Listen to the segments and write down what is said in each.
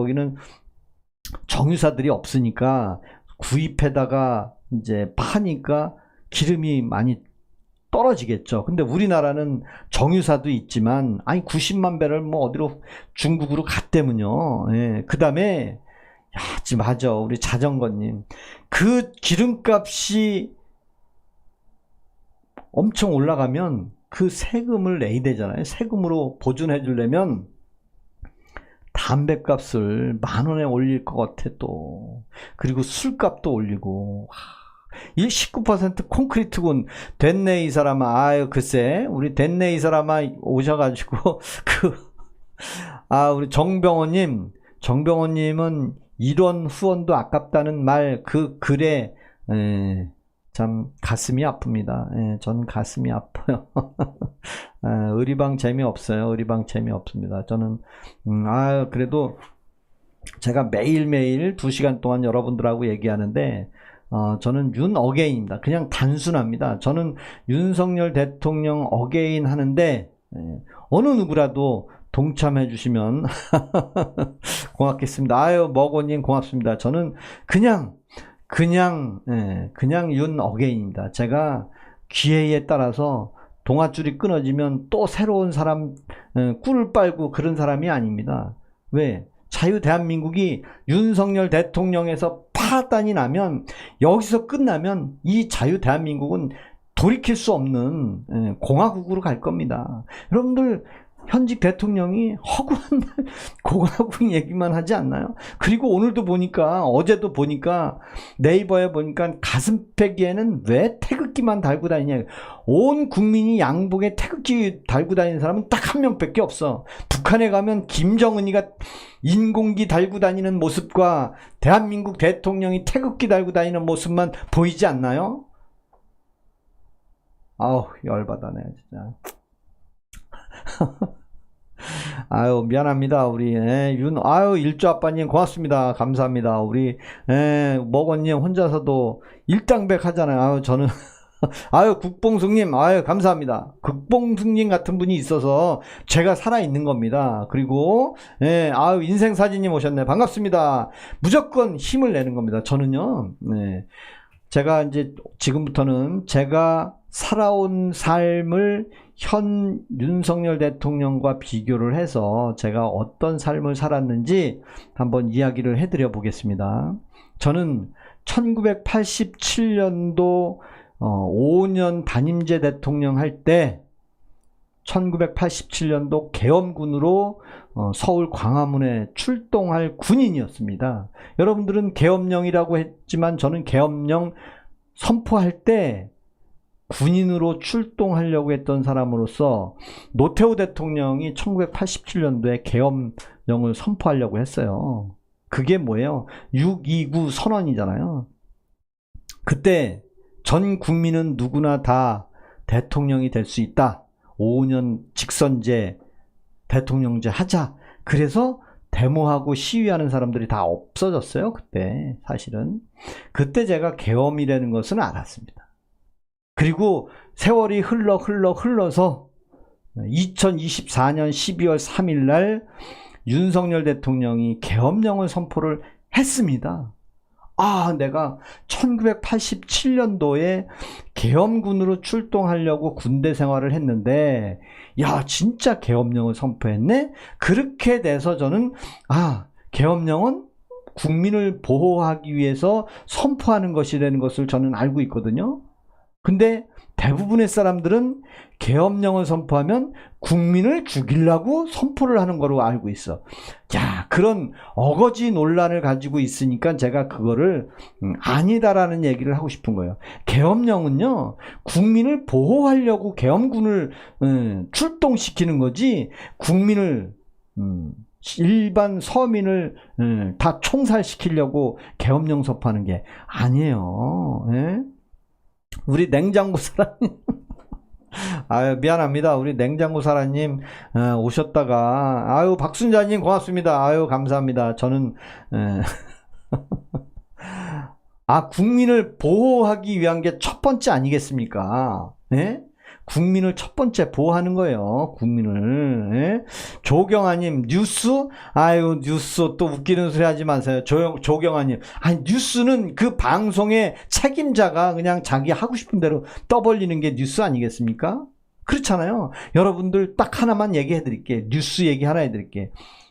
거기는 정유사들이 없으니까 구입해다가 이제 파니까 기름이 많이 떨어지겠죠. 근데 우리나라는 정유사도 있지만, 아니, 90만 배럴 뭐 어디로, 중국으로 갔대면요. 예. 그 다음에, 야, 맞아. 우리 자전거님. 그 기름값이 엄청 올라가면 그 세금을 내야 되잖아요. 세금으로 보존해 주려면 담배값을 10,000원에 올릴 것 같아, 또. 그리고 술값도 올리고. 이 19% 콘크리트군. 됐네, 이 사람아. 아유, 글쎄. 우리 됐네, 이 사람아. 오셔가지고, 우리 정병호님은 이런 후원도 아깝다는 말, 그 글에, 참 가슴이 아픕니다. 전 가슴이 아파요. 의리방 재미없어요. 의리방 재미없습니다. 저는 그래도 제가 매일매일 2시간 동안 여러분들하고 얘기하는데, 저는 윤 어게인입니다. 그냥 단순합니다. 저는 윤석열 대통령 어게인 하는데, 어느 누구라도 동참해 주시면 고맙겠습니다. 아유, 머고님 고맙습니다. 저는 그냥 윤 어게인입니다. 제가 기회에 따라서 동아줄이 끊어지면 또 새로운 사람, 꿀을 빨고 그런 사람이 아닙니다. 왜? 자유 대한민국이 윤석열 대통령에서 파단이 나면, 여기서 끝나면 이 자유 대한민국은 돌이킬 수 없는 공화국으로 갈 겁니다. 여러분들, 현직 대통령이 허구한 공화국 얘기만 하지 않나요? 그리고 오늘도 보니까, 어제도 보니까, 네이버에 보니까 가슴팩에는 왜 태극기만 달고 다니냐. 온 국민이 양복에 태극기 달고 다니는 사람은 딱 한 명밖에 없어. 북한에 가면 김정은이가 인공기 달고 다니는 모습과 대한민국 대통령이 태극기 달고 다니는 모습만 보이지 않나요? 아우, 열받아네, 진짜. 아유, 미안합니다. 우리 일조 아빠님 고맙습니다. 감사합니다. 우리 먹원님 혼자서도 일당백 하잖아요. 아유, 저는 국봉숙님, 감사합니다. 국봉숙님 같은 분이 있어서 제가 살아있는 겁니다. 그리고 인생사진님 오셨네. 반갑습니다. 무조건 힘을 내는 겁니다. 저는요, 제가 이제 지금부터는 제가 살아온 삶을 현 윤석열 대통령과 비교를 해서 제가 어떤 삶을 살았는지 한번 이야기를 해드려 보겠습니다. 저는 1987년도 5년 단임제 대통령 할 때 1987년도 계엄군으로 서울 광화문에 출동할 군인이었습니다. 여러분들은 계엄령이라고 했지만 저는 계엄령 선포할 때 군인으로 출동하려고 했던 사람으로서 노태우 대통령이 1987년도에 계엄령을 선포하려고 했어요. 그게 뭐예요? 6.29 선언이잖아요. 그때 전 국민은 누구나 다 대통령이 될 수 있다. 5년 직선제 대통령제 하자. 그래서 데모하고 시위하는 사람들이 다 없어졌어요. 그때 사실은. 그때 제가 계엄이라는 것은 알았습니다. 그리고 세월이 흘러서 2024년 12월 3일 날 윤석열 대통령이 계엄령을 선포를 했습니다. 내가 1987년도에 계엄군으로 출동하려고 군대 생활을 했는데, 야, 진짜 계엄령을 선포했네? 그렇게 돼서 저는, 계엄령은 국민을 보호하기 위해서 선포하는 것이라는 것을 저는 알고 있거든요. 근데 대부분의 사람들은 계엄령을 선포하면 국민을 죽이려고 선포를 하는 거로 알고 있어. 자, 그런 어거지 논란을 가지고 있으니까 제가 그거를 아니다라는 얘기를 하고 싶은 거예요. 계엄령은요, 국민을 보호하려고 계엄군을 출동시키는 거지, 국민을 일반 서민을 다 총살시키려고 계엄령 선포하는 게 아니에요. 예? 우리 냉장고 사장님 미안합니다. 우리 냉장고 사장님 오셨다가 박순자님 고맙습니다. 감사합니다. 저는 국민을 보호하기 위한 게 첫 번째 아니겠습니까? 예? 국민을 첫 번째 보호하는 거예요. 국민을. 예? 조경아님, 뉴스? 아유, 뉴스 또 웃기는 소리 하지 마세요. 조경아님. 아니, 뉴스는 그 방송의 책임자가 그냥 자기 하고 싶은 대로 떠벌리는 게 뉴스 아니겠습니까? 그렇잖아요. 여러분들 딱 하나만 얘기해 드릴게요. 뉴스 얘기 하나 해 드릴게요.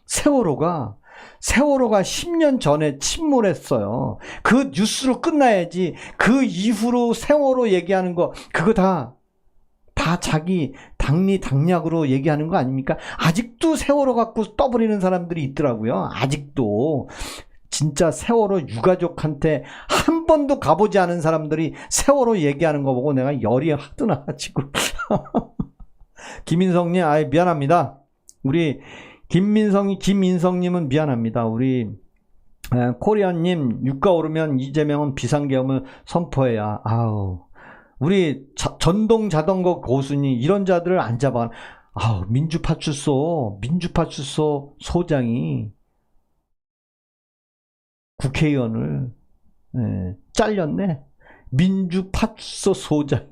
세월호가 10년 전에 침몰했어요. 그 뉴스로 끝나야지. 그 이후로 세월호 얘기하는 거 그거 다 자기 당리당략으로 얘기하는 거 아닙니까? 아직도 세월호 갖고 떠버리는 사람들이 있더라고요. 아직도. 진짜 세월호 유가족한테 한 번도 가보지 않은 사람들이 세월호 얘기하는 거 보고 내가 열이 하드나가지고. 김인성님, 미안합니다. 우리 김인성님은 미안합니다. 우리 코리안님, 유가 오르면 이재명은 비상계엄을 선포해야. 아우, 우리 전동 자전거 고수님 이런 자들을 안 잡아. 아우, 민주파출소 소장이 국회의원을 잘렸네. 민주파출소 소장이.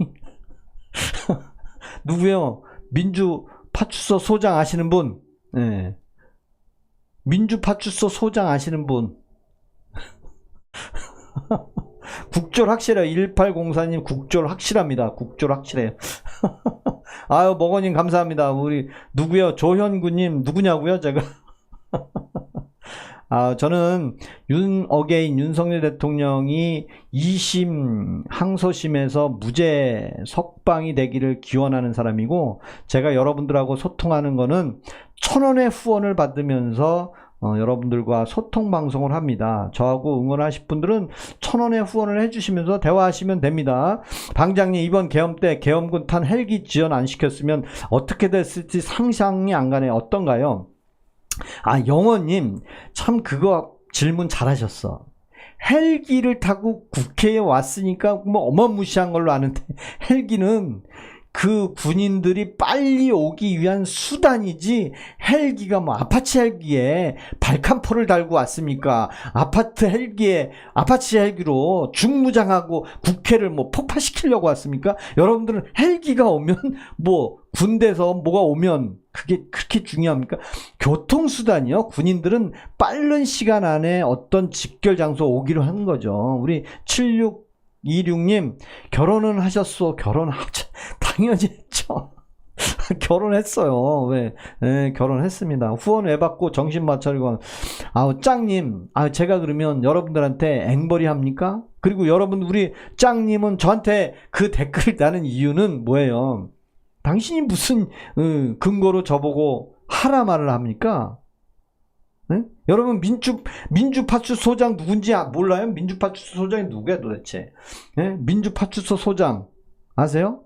누구요? 민주파출소 소장 아시는 분? 네. 민주파출소 소장 아시는 분? 국졸 확실해요. 1804님 국졸 확실합니다. 국졸 확실해요. 아유, 먹어님 감사합니다. 우리 누구요? 조현구님 누구냐고요? 제가. 저는 윤석열 대통령이 2심 항소심에서 무죄 석방이 되기를 기원하는 사람이고, 제가 여러분들하고 소통하는 거는 1,000원의 후원을 받으면서 여러분들과 소통 방송을 합니다. 저하고 응원하실 분들은 1,000원의 후원을 해주시면서 대화하시면 됩니다. 방장님, 이번 계엄 때 계엄군 탄 헬기 지원 안 시켰으면 어떻게 됐을지 상상이 안 가네요. 어떤가요? 영원님, 참 그거 질문 잘하셨어. 헬기를 타고 국회에 왔으니까 뭐 어마무시한 걸로 아는데, 헬기는 그 군인들이 빨리 오기 위한 수단이지, 헬기가 뭐 아파치 헬기에 발칸포를 달고 왔습니까? 아파치 헬기로 중무장하고 국회를 뭐 폭파시키려고 왔습니까? 여러분들은 헬기가 오면 뭐 군대에서 뭐가 오면 그게 그렇게 중요합니까? 교통수단이요. 군인들은 빠른 시간 안에 어떤 집결 장소 오기로 하는 거죠. 우리 7626님, 결혼은 하셨어? 당연히 했죠. 결혼했어요. 왜? 네, 결혼했습니다. 후원 왜 받고 정신 맞춰리고. 짱님, 제가 그러면 여러분들한테 앵벌이 합니까? 그리고 여러분, 우리 짱님은 저한테 그 댓글을 다는 이유는 뭐예요? 당신이 무슨 근거로 저보고 하라 말을 합니까? 네? 여러분, 민주파출소 소장 누군지 몰라요? 민주파출소 소장이 누구야 도대체? 네? 민주파출소 소장 아세요?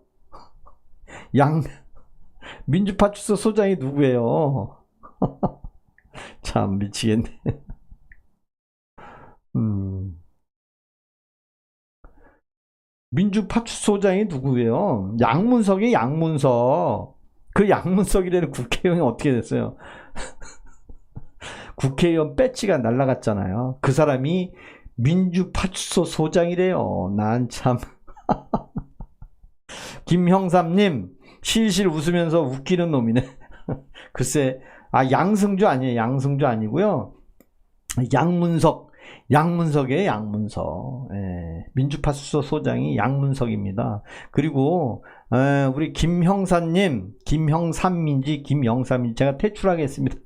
민주파출소 소장이 누구예요? 참 미치겠네. 민주파출소장이 누구예요? 양문석이 양문석. 그 양문석이라는 국회의원이 어떻게 됐어요? 국회의원 배지가 날라갔잖아요. 그 사람이 민주파출소 소장이래요. 난 참. 김형삼님, 실실 웃으면서 웃기는 놈이네. 글쎄, 양승주 아니에요. 양승주 아니고요. 양문석이에요. 양문석. 예, 민주파출소 소장이 양문석입니다. 그리고 우리 김형삼인지 김영삼인지 제가 퇴출하겠습니다.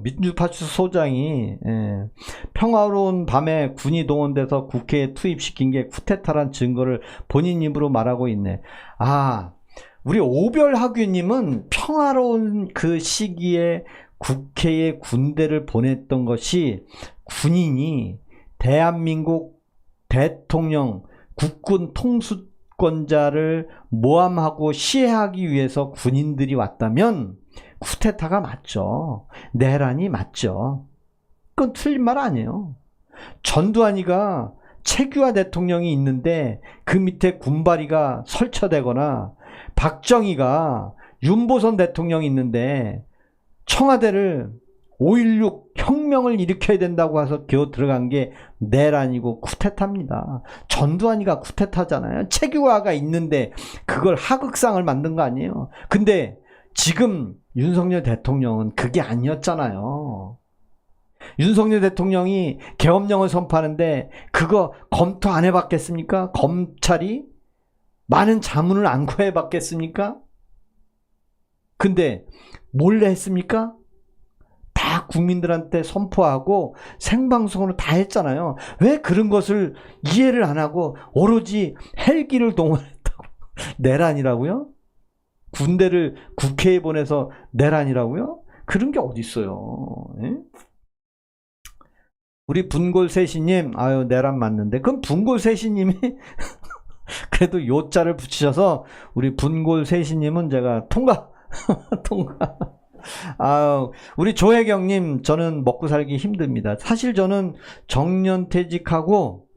민주파출소 소장이 평화로운 밤에 군이 동원돼서 국회에 투입시킨 게 쿠데타란 증거를 본인 입으로 말하고 있네. 우리 오별학위님은 평화로운 그 시기에 국회에 군대를 보냈던 것이 군인이 대한민국 대통령 국군 통수권자를 모함하고 시해하기 위해서 군인들이 왔다면 쿠데타가 맞죠. 내란이 맞죠. 그건 틀린 말 아니에요. 전두환이가 최규하 대통령이 있는데 그 밑에 군바리가 설쳐되거나, 박정희가 윤보선 대통령이 있는데 청와대를 5.16 혁명을 일으켜야 된다고 해서 겨우 들어간 게 내란이고 쿠데타입니다. 전두환이가 쿠데타잖아요. 체계화가 있는데 그걸 하극상을 만든 거 아니에요. 근데 지금 윤석열 대통령은 그게 아니었잖아요. 윤석열 대통령이 계엄령을 선포하는데 그거 검토 안 해봤겠습니까? 검찰이 많은 자문을 안 구해봤겠습니까? 근데 몰래 했습니까? 다 국민들한테 선포하고 생방송으로 다 했잖아요. 왜 그런 것을 이해를 안 하고 오로지 헬기를 동원했다고 내란이라고요? 군대를 국회에 보내서 내란이라고요? 그런 게 어디 있어요? 예? 우리 분골세시님, 아유 내란 맞는데 그럼 분골세시님이 그래도 요자를 붙이셔서 우리 분골세시님은 제가 통과. 우리 조혜경님, 저는 먹고 살기 힘듭니다. 사실 저는 정년퇴직하고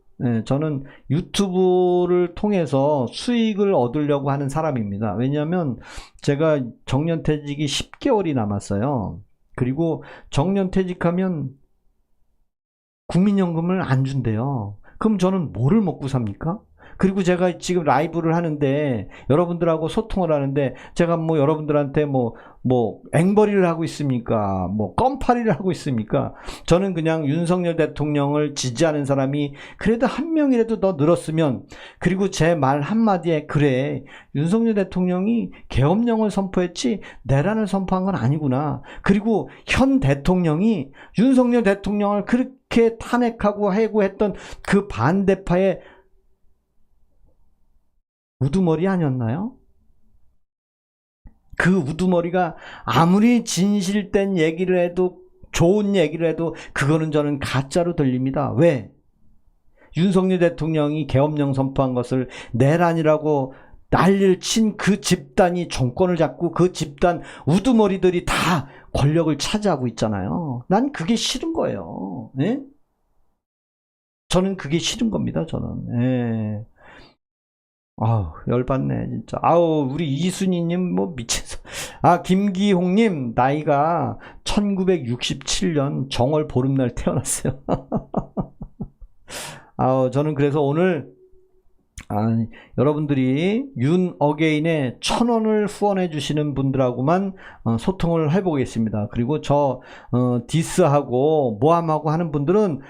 저는 유튜브를 통해서 수익을 얻으려고 하는 사람입니다. 왜냐하면 제가 정년퇴직이 10개월이 남았어요. 그리고 정년퇴직하면 국민연금을 안 준대요. 그럼 저는 뭐를 먹고 삽니까? 그리고 제가 지금 라이브를 하는데 여러분들하고 소통을 하는데 제가 뭐 여러분들한테 뭐 앵벌이를 하고 있습니까? 뭐 껌파리를 하고 있습니까? 저는 그냥 윤석열 대통령을 지지하는 사람이 그래도 한 명이라도 더 늘었으면, 그리고 제 말 한마디에 그래 윤석열 대통령이 계엄령을 선포했지 내란을 선포한 건 아니구나. 그리고 현 대통령이 윤석열 대통령을 그렇게 탄핵하고 해고했던 그 반대파의 우두머리 아니었나요? 그 우두머리가 아무리 진실된 얘기를 해도 좋은 얘기를 해도 그거는 저는 가짜로 들립니다. 왜? 윤석열 대통령이 계엄령 선포한 것을 내란이라고 난리를 친 그 집단이 정권을 잡고 그 집단 우두머리들이 다 권력을 차지하고 있잖아요. 난 그게 싫은 거예요. 네? 저는 그게 싫은 겁니다. 저는. 네. 아우 열받네 진짜. 아우 우리 이순희님 뭐 미쳐서. 김기홍님 나이가 1967년 정월 보름날 태어났어요. 저는 그래서 오늘 여러분들이 윤어게인에 1,000원을 후원해 주시는 분들하고만 소통을 해보겠습니다. 그리고 저 디스하고 모함하고 하는 분들은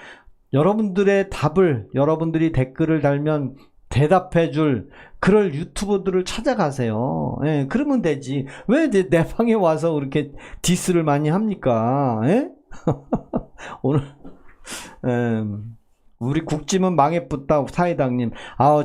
여러분들의 답을, 여러분들이 댓글을 달면 대답해 줄 그럴 유튜버들을 찾아가세요. 예, 그러면 되지. 왜 내 방에 와서 그렇게 디스를 많이 합니까? 예? 오늘 우리 국짐은 망해붙다 사회당님.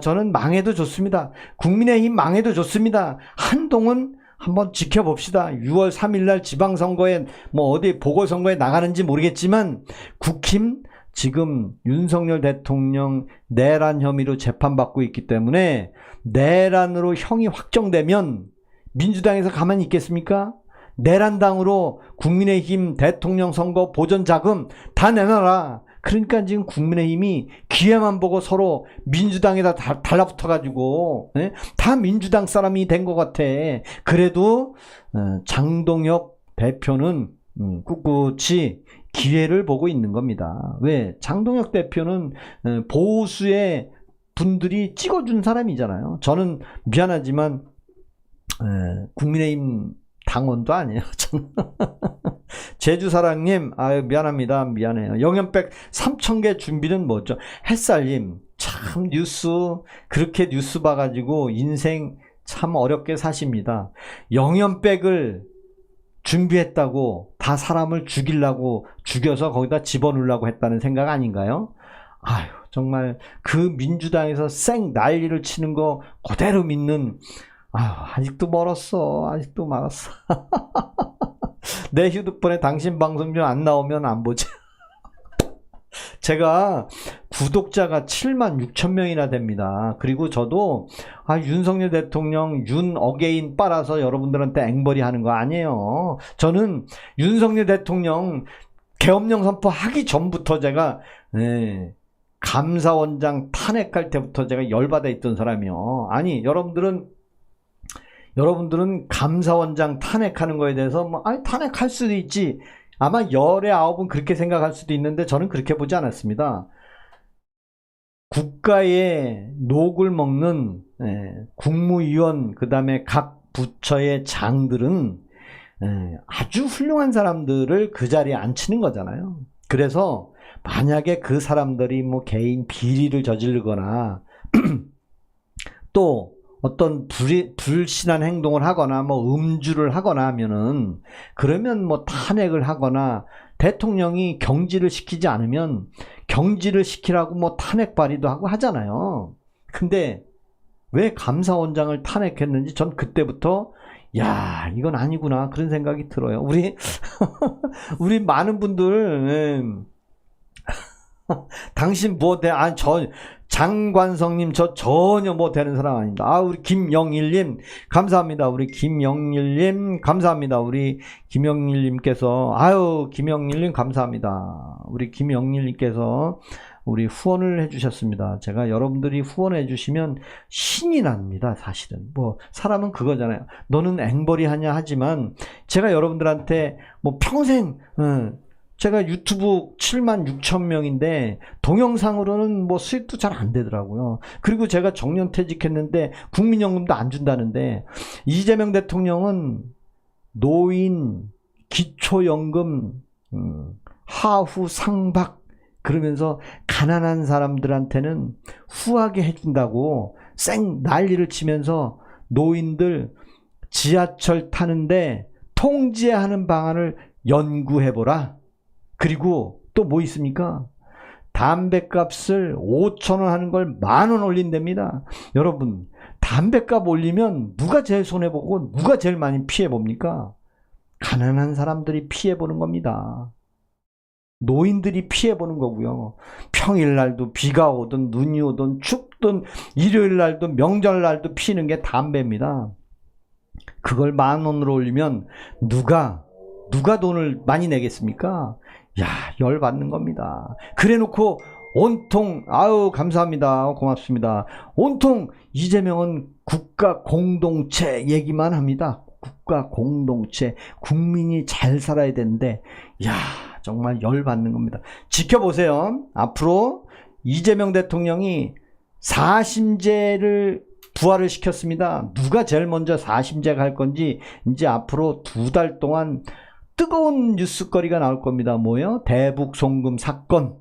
저는 망해도 좋습니다. 국민의힘 망해도 좋습니다. 한동훈 한번 지켜봅시다. 6월 3일날 지방선거에 뭐 어디 보궐선거에 나가는지 모르겠지만 국힘 지금 윤석열 대통령 내란 혐의로 재판받고 있기 때문에 내란으로 형이 확정되면 민주당에서 가만히 있겠습니까? 내란당으로 국민의힘 대통령 선거 보전자금 다 내놔라. 그러니까 지금 국민의힘이 기회만 보고 서로 민주당에다 달라붙어가지고 다 민주당 사람이 된 것 같아. 그래도 장동혁 대표는 꿋꿋이 기회를 보고 있는 겁니다. 왜? 장동혁 대표는 보수의 분들이 찍어준 사람이잖아요. 저는 미안하지만 국민의힘 당원도 아니에요. 제주사랑님, 미안합니다. 미안해요. 영연백 3,000개 준비는 뭐죠? 햇살님, 참 그렇게 뉴스 봐가지고 인생 참 어렵게 사십니다. 영연백을 준비했다고 다 사람을 죽이려고 죽여서 거기다 집어넣으려고 했다는 생각 아닌가요? 정말 그 민주당에서 쌩 난리를 치는 거 그대로 믿는, 아직도 멀었어. 아직도 멀었어. 내 휴대폰에 당신 방송 좀 안 나오면 안 보지. 제가 구독자가 76,000명이나 됩니다. 그리고 저도 윤석열 대통령 윤어게인 빨아서 여러분들한테 앵벌이 하는 거 아니에요. 저는 윤석열 대통령 계엄령 선포하기 전부터 제가 감사원장 탄핵할 때부터 제가 열받아 있던 사람이요. 아니 여러분들은 감사원장 탄핵하는 거에 대해서 탄핵할 수도 있지. 아마 열의 9은 그렇게 생각할 수도 있는데 저는 그렇게 보지 않았습니다. 국가의 녹을 먹는 국무위원, 그 다음에 각 부처의 장들은 아주 훌륭한 사람들을 그 자리에 앉히는 거잖아요. 그래서 만약에 그 사람들이 뭐 개인 비리를 저지르거나 또 어떤 불신한 행동을 하거나 뭐 음주를 하거나 하면은, 그러면 뭐 탄핵을 하거나, 대통령이 경질을 시키지 않으면 경질을 시키라고 뭐 탄핵 발의도 하고 하잖아요. 근데 왜 감사원장을 탄핵했는지 전 그때부터 야, 이건 아니구나 그런 생각이 들어요. 우리 많은 분들 당신 뭐 돼? 아, 장관성님 저 전혀 뭐 되는 사람 아닙니다. 아, 우리 김영일님 감사합니다. 우리 김영일님 감사합니다. 우리 김영일님께서, 아유, 김영일님 감사합니다. 우리 김영일님께서 우리 후원을 해주셨습니다. 제가 여러분들이 후원해 주시면 신이 납니다. 사실은 뭐 사람은 그거잖아요. 너는 앵벌이 하냐 하지만 제가 여러분들한테 뭐 평생 제가 유튜브 76,000명인데 동영상으로는 뭐 수익도 잘 안 되더라고요. 그리고 제가 정년퇴직했는데 국민연금도 안 준다는데, 이재명 대통령은 노인 기초연금 하후 상박 그러면서 가난한 사람들한테는 후하게 해준다고 쌩 난리를 치면서 노인들 지하철 타는데 통제하는 방안을 연구해보라. 그리고 또 뭐 있습니까? 담배값을 5,000원 하는 걸 10,000원 올린답니다. 여러분, 담배값 올리면 누가 제일 손해보고 누가 제일 많이 피해봅니까? 가난한 사람들이 피해보는 겁니다. 노인들이 피해보는 거고요. 평일날도 비가 오든 눈이 오든 춥든 일요일날도 명절날도 피는 게 담배입니다. 그걸 10,000원으로 올리면 누가 돈을 많이 내겠습니까? 야, 열받는 겁니다. 그래 놓고 온통, 아유, 감사합니다. 고맙습니다. 온통 이재명은 국가 공동체 얘기만 합니다. 국가 공동체, 국민이 잘 살아야 되는데, 야, 정말 열받는 겁니다. 지켜보세요. 앞으로 이재명 대통령이 4심제를 부활을 시켰습니다. 누가 제일 먼저 4심제 갈 건지 이제 앞으로 2달 동안 뜨거운 뉴스거리가 나올 겁니다. 뭐요? 대북 송금 사건,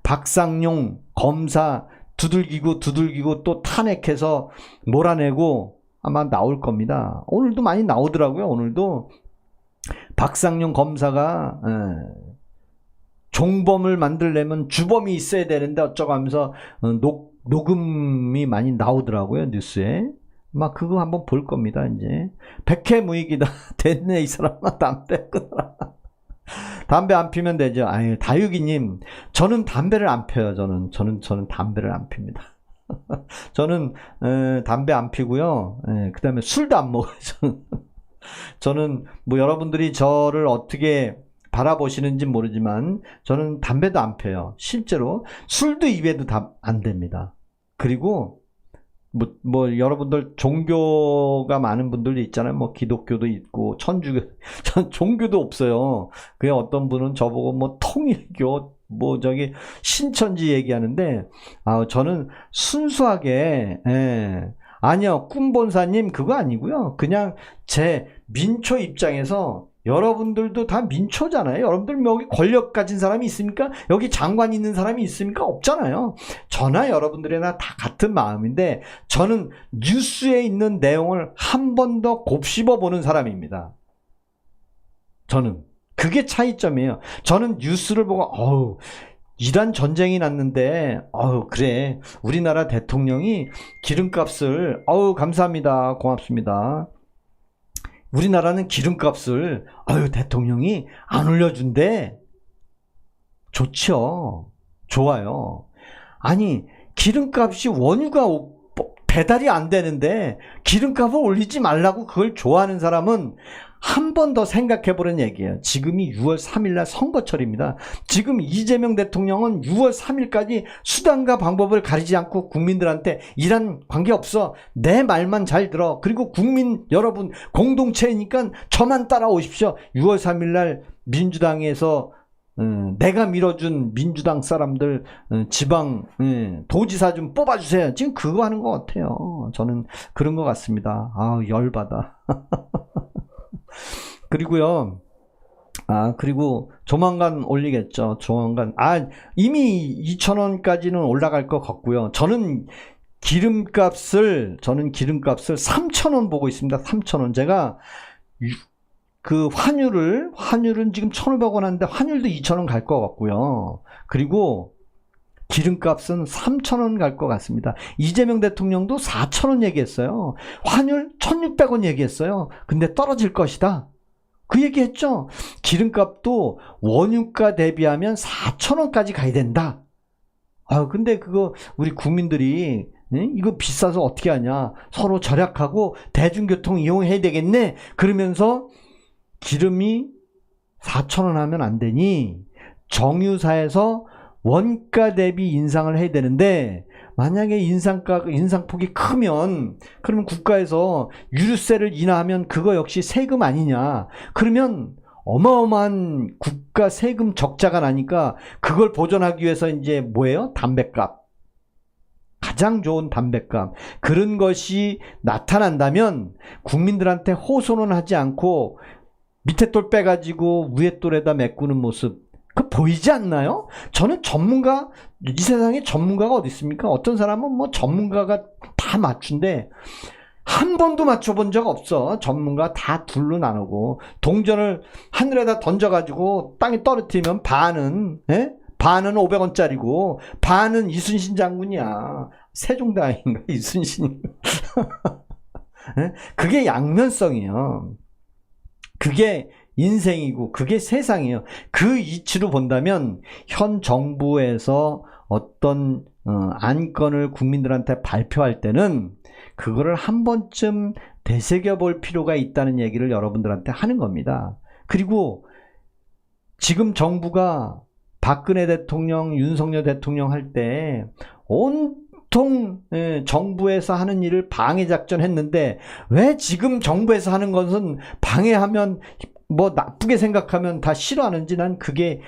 박상용 검사 두들기고 또 탄핵해서 몰아내고 아마 나올 겁니다. 오늘도 많이 나오더라고요. 오늘도 박상용 검사가 종범을 만들려면 주범이 있어야 되는데 어쩌고 하면서 녹음이 많이 나오더라고요. 뉴스에. 막 그거 한번 볼 겁니다. 이제 백해무익이다. 됐네 이 사람아. 담배 끊어라. 담배 안 피면 되죠. 아유, 다육이님, 저는 담배를 안 펴요. 저는 담배를 안 핍니다. 저는 담배 안 피고요. 그 다음에 술도 안 먹어요. 저는 뭐 여러분들이 저를 어떻게 바라보시는지 모르지만 저는 담배도 안 펴요. 실제로 술도 입에도 다 안 됩니다. 그리고 뭐 여러분들 종교가 많은 분들도 있잖아요. 뭐 기독교도 있고 천주교, 전 종교도 없어요. 그냥 어떤 분은 저보고 뭐 통일교, 뭐 저기 신천지 얘기하는데, 저는 순수하게, 아니요, 꿈본사님 그거 아니고요. 그냥 제 민초 입장에서, 여러분들도 다 민초잖아요. 여러분들 여기 권력 가진 사람이 있습니까? 여기 장관 있는 사람이 있습니까? 없잖아요. 저나 여러분들이나 다 같은 마음인데, 저는 뉴스에 있는 내용을 한 번 더 곱씹어 보는 사람입니다. 저는 그게 차이점이에요. 저는 뉴스를 보고 이란 전쟁이 났는데 그래, 우리나라 대통령이 기름값을 감사합니다, 고맙습니다. 우리나라는 기름값을 대통령이 안 올려준대. 좋죠. 좋아요. 아니, 기름값이 원유가 배달이 안 되는데 기름값을 올리지 말라고 그걸 좋아하는 사람은 한 번 더 생각해 보는 얘기예요. 지금이 6월 3일 날 선거철입니다. 지금 이재명 대통령은 6월 3일까지 수단과 방법을 가리지 않고 국민들한테 이란 관계없어. 내 말만 잘 들어. 그리고 국민 여러분 공동체니까 저만 따라오십시오. 6월 3일 날 민주당에서 내가 밀어준 민주당 사람들 지방 도지사 좀 뽑아주세요. 지금 그거 하는 것 같아요. 저는 그런 것 같습니다. 아, 열받아. 그리고요. 그리고 조만간 올리겠죠. 조만간. 이미 2,000원까지는 올라갈 것 같고요. 저는 기름값을 3,000원 보고 있습니다. 3,000원. 제가 그 환율은 지금 1,500원 하는데 환율도 2,000원 갈 것 같고요. 그리고 기름값은 3,000원 갈 것 같습니다. 이재명 대통령도 4,000원 얘기했어요. 환율 1,600원 얘기했어요. 근데 떨어질 것이다. 그 얘기했죠. 기름값도 원유가 대비하면 4,000원까지 가야 된다. 근데 그거 우리 국민들이 이거 비싸서 어떻게 하냐. 서로 절약하고 대중교통 이용해야 되겠네. 그러면서 기름이 4,000원 하면 안 되니 정유사에서 원가 대비 인상을 해야 되는데 만약에 인상폭이 크면 그러면 국가에서 유류세를 인하하면 그거 역시 세금 아니냐. 그러면 어마어마한 국가 세금 적자가 나니까 그걸 보전하기 위해서 이제 뭐예요? 담뱃값. 가장 좋은 담뱃값. 그런 것이 나타난다면 국민들한테 호소는 하지 않고 밑에 돌 빼가지고 위에 돌에다 메꾸는 모습. 그 보이지 않나요? 저는 이 세상에 전문가가 어디 있습니까? 어떤 사람은 뭐 전문가가 다 맞춘데 한 번도 맞춰본 적 없어. 전문가 다 둘로 나누고 동전을 하늘에다 던져가지고 땅에 떨어뜨리면 반은 500원짜리고 반은 이순신 장군이야. 세종대왕인가 이순신. 그게 양면성이에요. 그게 인생이고 그게 세상이에요. 그 이치로 본다면 현 정부에서 어떤 안건을 국민들한테 발표할 때는 그거를 한 번쯤 되새겨볼 필요가 있다는 얘기를 여러분들한테 하는 겁니다. 그리고 지금 정부가 박근혜 대통령, 윤석열 대통령 할 때 온통 정부에서 하는 일을 방해작전 했는데 왜 지금 정부에서 하는 것은 방해하면 뭐 나쁘게 생각하면 다 싫어하는지 난 그게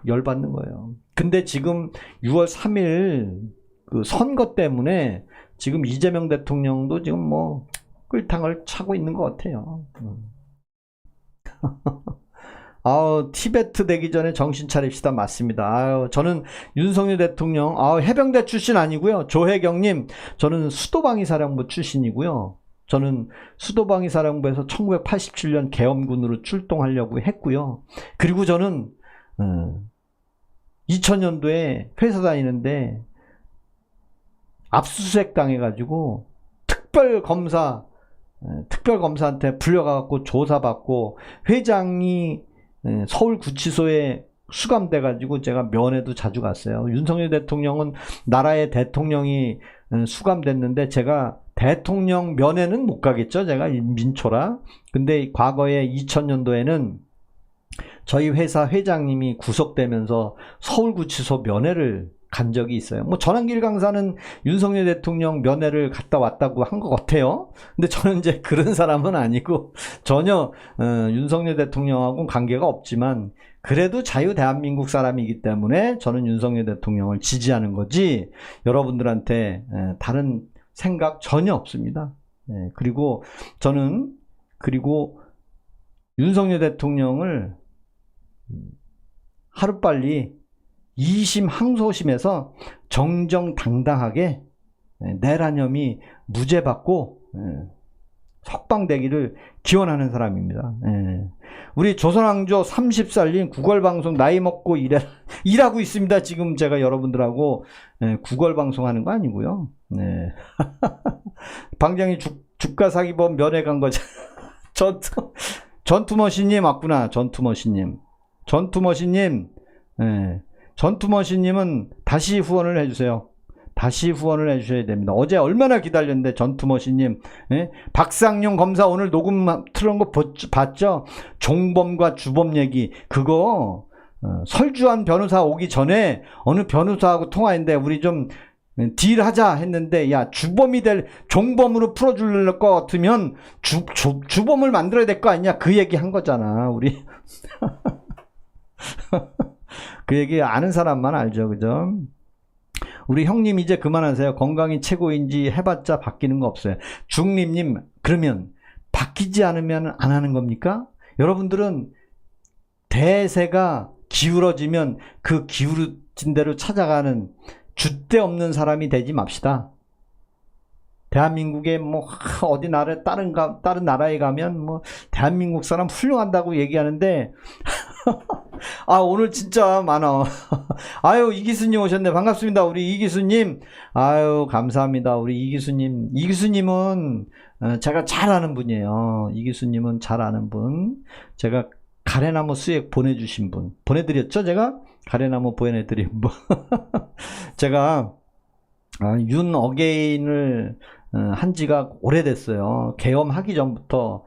열받는 거예요. 근데 지금 6월 3일 그 선거 때문에 지금 이재명 대통령도 지금 뭐 꿀탕을 차고 있는 것 같아요. 티베트 되기 전에 정신 차립시다. 맞습니다. 저는 윤석열 대통령, 해병대 출신 아니고요. 조혜경님, 저는 수도방위 사령부 출신이고요. 저는 수도방위 사령부에서 1987년 계엄군으로 출동하려고 했고요. 그리고 저는 2000년도에 회사 다니는데 압수수색 당해가지고 특별검사한테 불려가갖고 조사받고 회장이 서울구치소에 수감돼가지고 제가 면회도 자주 갔어요. 윤석열 대통령은 나라의 대통령이 수감됐는데 제가 대통령 면회는 못 가겠죠. 제가 민초라. 근데 과거에 2000년도에는 저희 회사 회장님이 구속되면서 서울구치소 면회를 간 적이 있어요. 뭐 전환길 강사는 윤석열 대통령 면회를 갔다 왔다고 한 것 같아요. 근데 저는 이제 그런 사람은 아니고 전혀 윤석열 대통령하고는 관계가 없지만 그래도 자유 대한민국 사람이기 때문에 저는 윤석열 대통령을 지지하는 거지 여러분들한테 다른 생각 전혀 없습니다. 그리고 저는 윤석열 대통령을 하루빨리 2심 항소심에서 정정당당하게 내란혐의 무죄받고 석방되기를 기원하는 사람입니다. 우리 조선왕조 30살인 구걸방송 나이 먹고 일하고 있습니다. 지금 제가 여러분들하고 구걸방송하는 거 아니고요. 방장이 주가사기범 면회 간 거죠. 전투머신님 맞구나. 전투머신님 전투머신님은 다시 후원을 해주세요. 다시 후원을 해주셔야 됩니다. 어제 얼마나 기다렸는데 전투머신님, 예? 박상용 검사 오늘 녹음 틀은 거 봤죠? 종범과 주범 얘기 그거 설주한 변호사 오기 전에 어느 변호사하고 통화했는데 우리 좀 딜하자 했는데, 야, 주범이 될 종범으로 풀어줄 것 같으면 주범을 만들어야 될 거 아니냐, 그 얘기 한 거잖아 우리. 그 얘기 아는 사람만 알죠, 그죠? 우리 형님 이제 그만하세요. 건강이 최고인지 해봤자 바뀌는 거 없어요. 중립님, 그러면 바뀌지 않으면 안 하는 겁니까? 여러분들은 대세가 기울어지면 그 기울어진 대로 찾아가는 줏대 없는 사람이 되지 맙시다. 대한민국에 뭐 어디 나라 다른 나라에 가면 뭐 대한민국 사람 훌륭한다고 얘기하는데 아, 오늘 진짜 많아. 아유, 이기수님 오셨네. 반갑습니다. 우리 이기수님. 아유, 감사합니다. 우리 이기수님. 이기수님은 제가 잘 아는 분이에요. 이기수님은 잘 아는 분. 제가 가래나무 수액 보내주신 분. 보내드렸죠, 제가? 가래나무 보내드린 분. 제가 윤 어게인을 한 지가 오래됐어요. 계엄하기 전부터.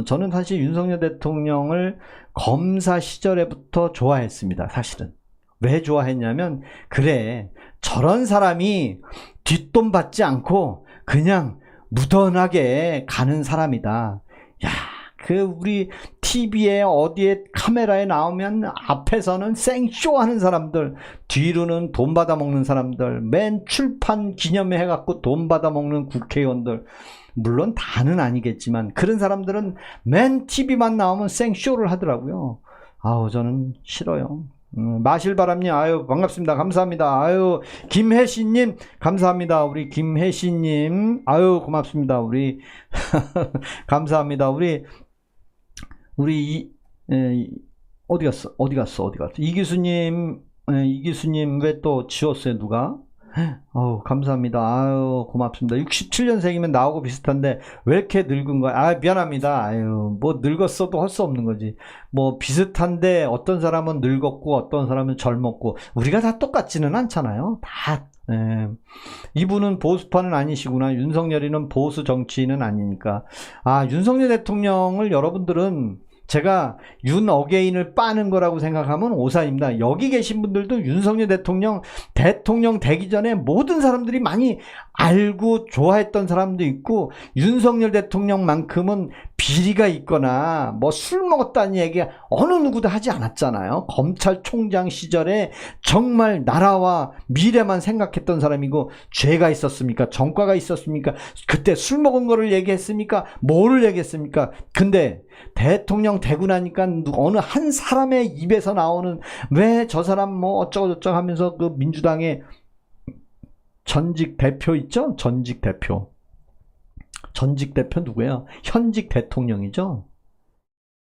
저는 사실 윤석열 대통령을 검사 시절에부터 좋아했습니다. 사실은. 왜 좋아했냐면, 그래, 저런 사람이 뒷돈 받지 않고 그냥 무던하게 가는 사람이다. 야, 우리 TV에 어디에 카메라에 나오면 앞에서는 생쇼 하는 사람들, 뒤로는 돈 받아먹는 사람들, 맨 출판 기념회 해갖고 돈 받아먹는 국회의원들, 물론 다는 아니겠지만 그런 사람들은 맨 TV만 나오면 생쇼를 하더라고요. 아우, 저는 싫어요. 마실바람님, 아유, 반갑습니다. 감사합니다. 아유, 김혜신님, 감사합니다. 우리 김혜신님, 아유, 고맙습니다. 우리, 감사합니다. 우리 어디 갔어? 이기수님 왜 또 지웠어요, 누가? 아우, 감사합니다. 아유, 고맙습니다. 67년생이면 나하고 비슷한데 왜 이렇게 늙은 거야? 아, 미안합니다. 아유, 뭐 늙었어도 할 수 없는 거지. 뭐 비슷한데 어떤 사람은 늙었고 어떤 사람은 젊었고 우리가 다 똑같지는 않잖아요. 다. 이분은 보수파는 아니시구나. 윤석열이는 보수 정치인은 아니니까. 아, 윤석열 대통령을 여러분들은 제가 윤 어게인을 빠는 거라고 생각하면 오산입니다. 여기 계신 분들도 윤석열 대통령 되기 전에 모든 사람들이 많이 알고 좋아했던 사람도 있고, 윤석열 대통령만큼은 비리가 있거나 뭐 술 먹었다는 얘기 어느 누구도 하지 않았잖아요. 검찰총장 시절에 정말 나라와 미래만 생각했던 사람이고, 죄가 있었습니까? 전과가 있었습니까? 그때 술 먹은 거를 얘기했습니까? 뭐를 얘기했습니까? 근데 대통령 되고 나니까 어느 한 사람의 입에서 나오는, 왜 저 사람 뭐 어쩌고저쩌고 하면서 그 민주당의 전직 대표 있죠? 전직 대표 누구예요? 현직 대통령이죠?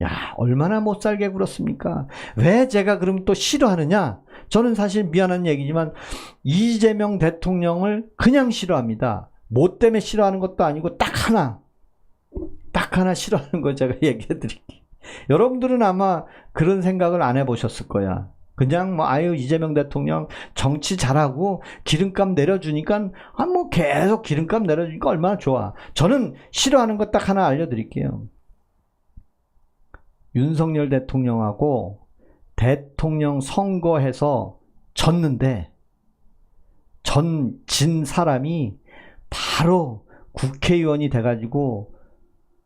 야, 얼마나 못 살게 굴었습니까? 왜 제가 그럼 또 싫어하느냐? 저는 사실 미안한 얘기지만 이재명 대통령을 그냥 싫어합니다. 뭐 때문에 싫어하는 것도 아니고 딱 하나 싫어하는 거 제가 얘기해 드릴게요. 여러분들은 아마 그런 생각을 안 해보셨을 거야. 그냥 뭐 아유, 이재명 대통령 정치 잘하고 기름값 내려주니까 뭐 계속 기름값 내려주니까 얼마나 좋아. 저는 싫어하는 거 딱 하나 알려드릴게요. 윤석열 대통령하고 대통령 선거해서 졌는데 진 사람이 바로 국회의원이 돼가지고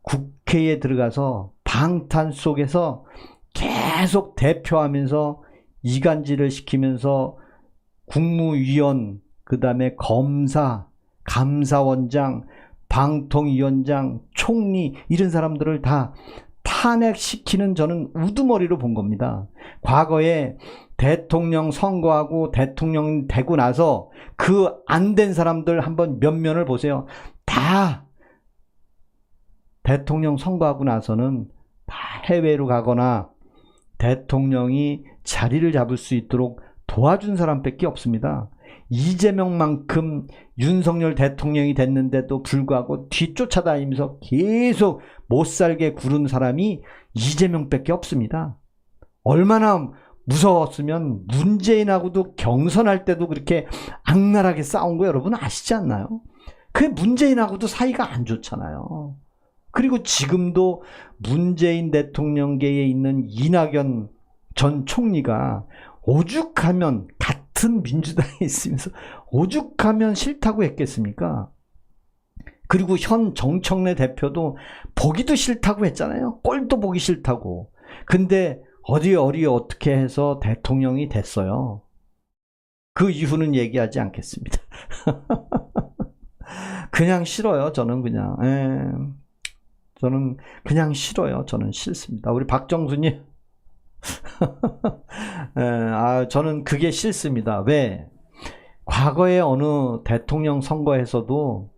국회에 들어가서 방탄 속에서 계속 대표하면서 이간질을 시키면서 국무위원, 그 다음에 검사, 감사원장, 방통위원장, 총리, 이런 사람들을 다 탄핵시키는, 저는 우두머리로 본 겁니다. 과거에 대통령 선거하고 대통령 되고 나서 그 안 된 사람들 한번 면면을 보세요. 다 대통령 선거하고 나서는 다 해외로 가거나 대통령이 자리를 잡을 수 있도록 도와준 사람밖에 없습니다. 이재명만큼 윤석열 대통령이 됐는데도 불구하고 뒤쫓아다니면서 계속 못살게 구른 사람이 이재명밖에 없습니다. 얼마나 무서웠으면 문재인하고도 경선할 때도 그렇게 악랄하게 싸운 거 여러분 아시지 않나요? 그 문재인하고도 사이가 안 좋잖아요. 그리고 지금도 문재인 대통령계에 있는 이낙연 전 총리가 오죽하면 같은 민주당에 있으면서 오죽하면 싫다고 했겠습니까? 그리고 현 정청래 대표도 보기도 싫다고 했잖아요. 꼴도 보기 싫다고. 근데 어디 어떻게 해서 대통령이 됐어요. 그 이유는 얘기하지 않겠습니다. 그냥 싫어요. 저는 그냥. 저는 그냥 싫어요. 저는 싫습니다. 우리 박정수님. 저는 그게 싫습니다. 왜? 과거에 어느 대통령 선거에서도